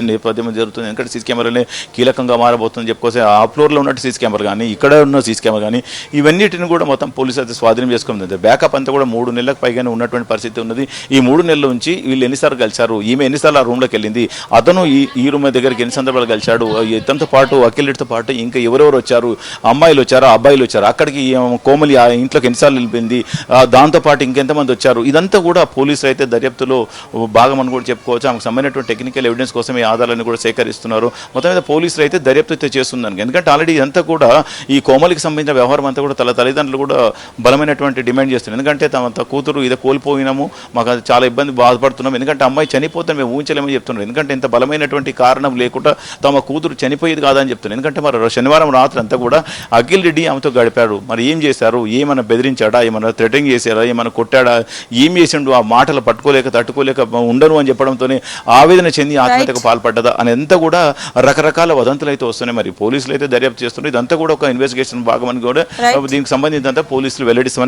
నేపథ్యం జరుగుతుంది. ఎందుకంటే సీసీ కెమెరాలే కీలకంగా మారబోతుందని చెప్పుకోసం ఆ ఫ్లోర్లో ఉన్నట్టు సీసీ కెమెరా కానీ ఇక్కడ ఉన్న సీసీ కెమెరా కానీ ఇవన్నిటిని కూడా మొత్తం పోలీసు అయితే స్వాధీనం చేసుకుంది. బ్యాకప్ అంతా కూడా 3 నెలలకు పైగానే ఉన్నటువంటి పరిస్థితి ఉన్నది. ఈ 3 నెలల నుంచి వీళ్ళు ఎన్నిసార్లు కలిశారు, ఈమె ఎన్నిసార్లు ఆ రూమ్లోకి వెళ్ళింది, అతను ఈ రూమ్ దగ్గరికి ఎన్ని సందర్భాలు కలిశాడు, ఇతనితో పాటు అఖిల్తో పాటు ఇంకా ఎవరెవరు వచ్చారు, అమ్మాయిలు వచ్చారు, అబ్బాయిలు వచ్చారు, అక్కడికి కోమలి ఆ ఇంట్లోకి ఎన్నిసార్లు వెళ్ళిపోయింది, దాంతోపాటు ఇంకెంతమంది వచ్చారు, ఇదంతా కూడా పోలీసులు అయితే దర్యాప్తులో భాగం అని కూడా చెప్పుకోవచ్చు. ఆమెకు సంబంధించినటువంటి టెక్నికల్ ఎవిడెన్స్ కోసం ఈ ఆధారాలను కూడా సేకరిస్తున్నారు. మొత్తం మీద పోలీసులు అయితే దర్యాప్తు అయితే చేస్తుందని. ఎందుకంటే ఆల్రెడీ ఇదంతా కూడా ఈ కోమలికి సంబంధించిన వ్యవహారం అంతా కూడా తల్లిదండ్రులు కూడా బలమైనటువంటి డిమాండ్ చేస్తున్నారు. ఎందుకంటే తమ కూతురు ఇదే కోల్పోయినాము, మాకు అది చాలా ఇబ్బంది బాధపడుతున్నాం, ఎందుకంటే అమ్మాయి చనిపోతే మేము ఊహించలేమని చెప్తున్నారు. ఎందుకంటే ఇంత బలమైనటువంటి కారణం లేకుండా తమ కూతురు చనిపోయేది కాదని చెప్తున్నారు. ఎందుకంటే మరి శనివారం రాత్రి అంతా కూడా అఖిల్ రెడ్డి ఆమెతో గడిపారు. మరి ఏం చేశారు, ఏమైనా బెదిరించాడా, ఏమైనా థ్రెటనింగ్ చేశారా, ఏమైనా కొట్టాడా, ఏం చేసిండు, ఆ మాటలు తట్టుకోలేక ఉండను అని చెప్పడంతోనే ఆవేదన చెంది ఆత్మహత్యకు పాల్పడ్డదా అనేంత కూడా రకరకాల వదంతులు అయితే వస్తున్నాయి. మరి పోలీసులు అయితే దర్యాప్తు చేస్తున్నారు. ఇదంతా కూడా ఒక ఇన్వెస్టిగేషన్ భాగమని కూడా దీనికి సంబంధించినంత పోలీసులు వెల్లడిస్తామని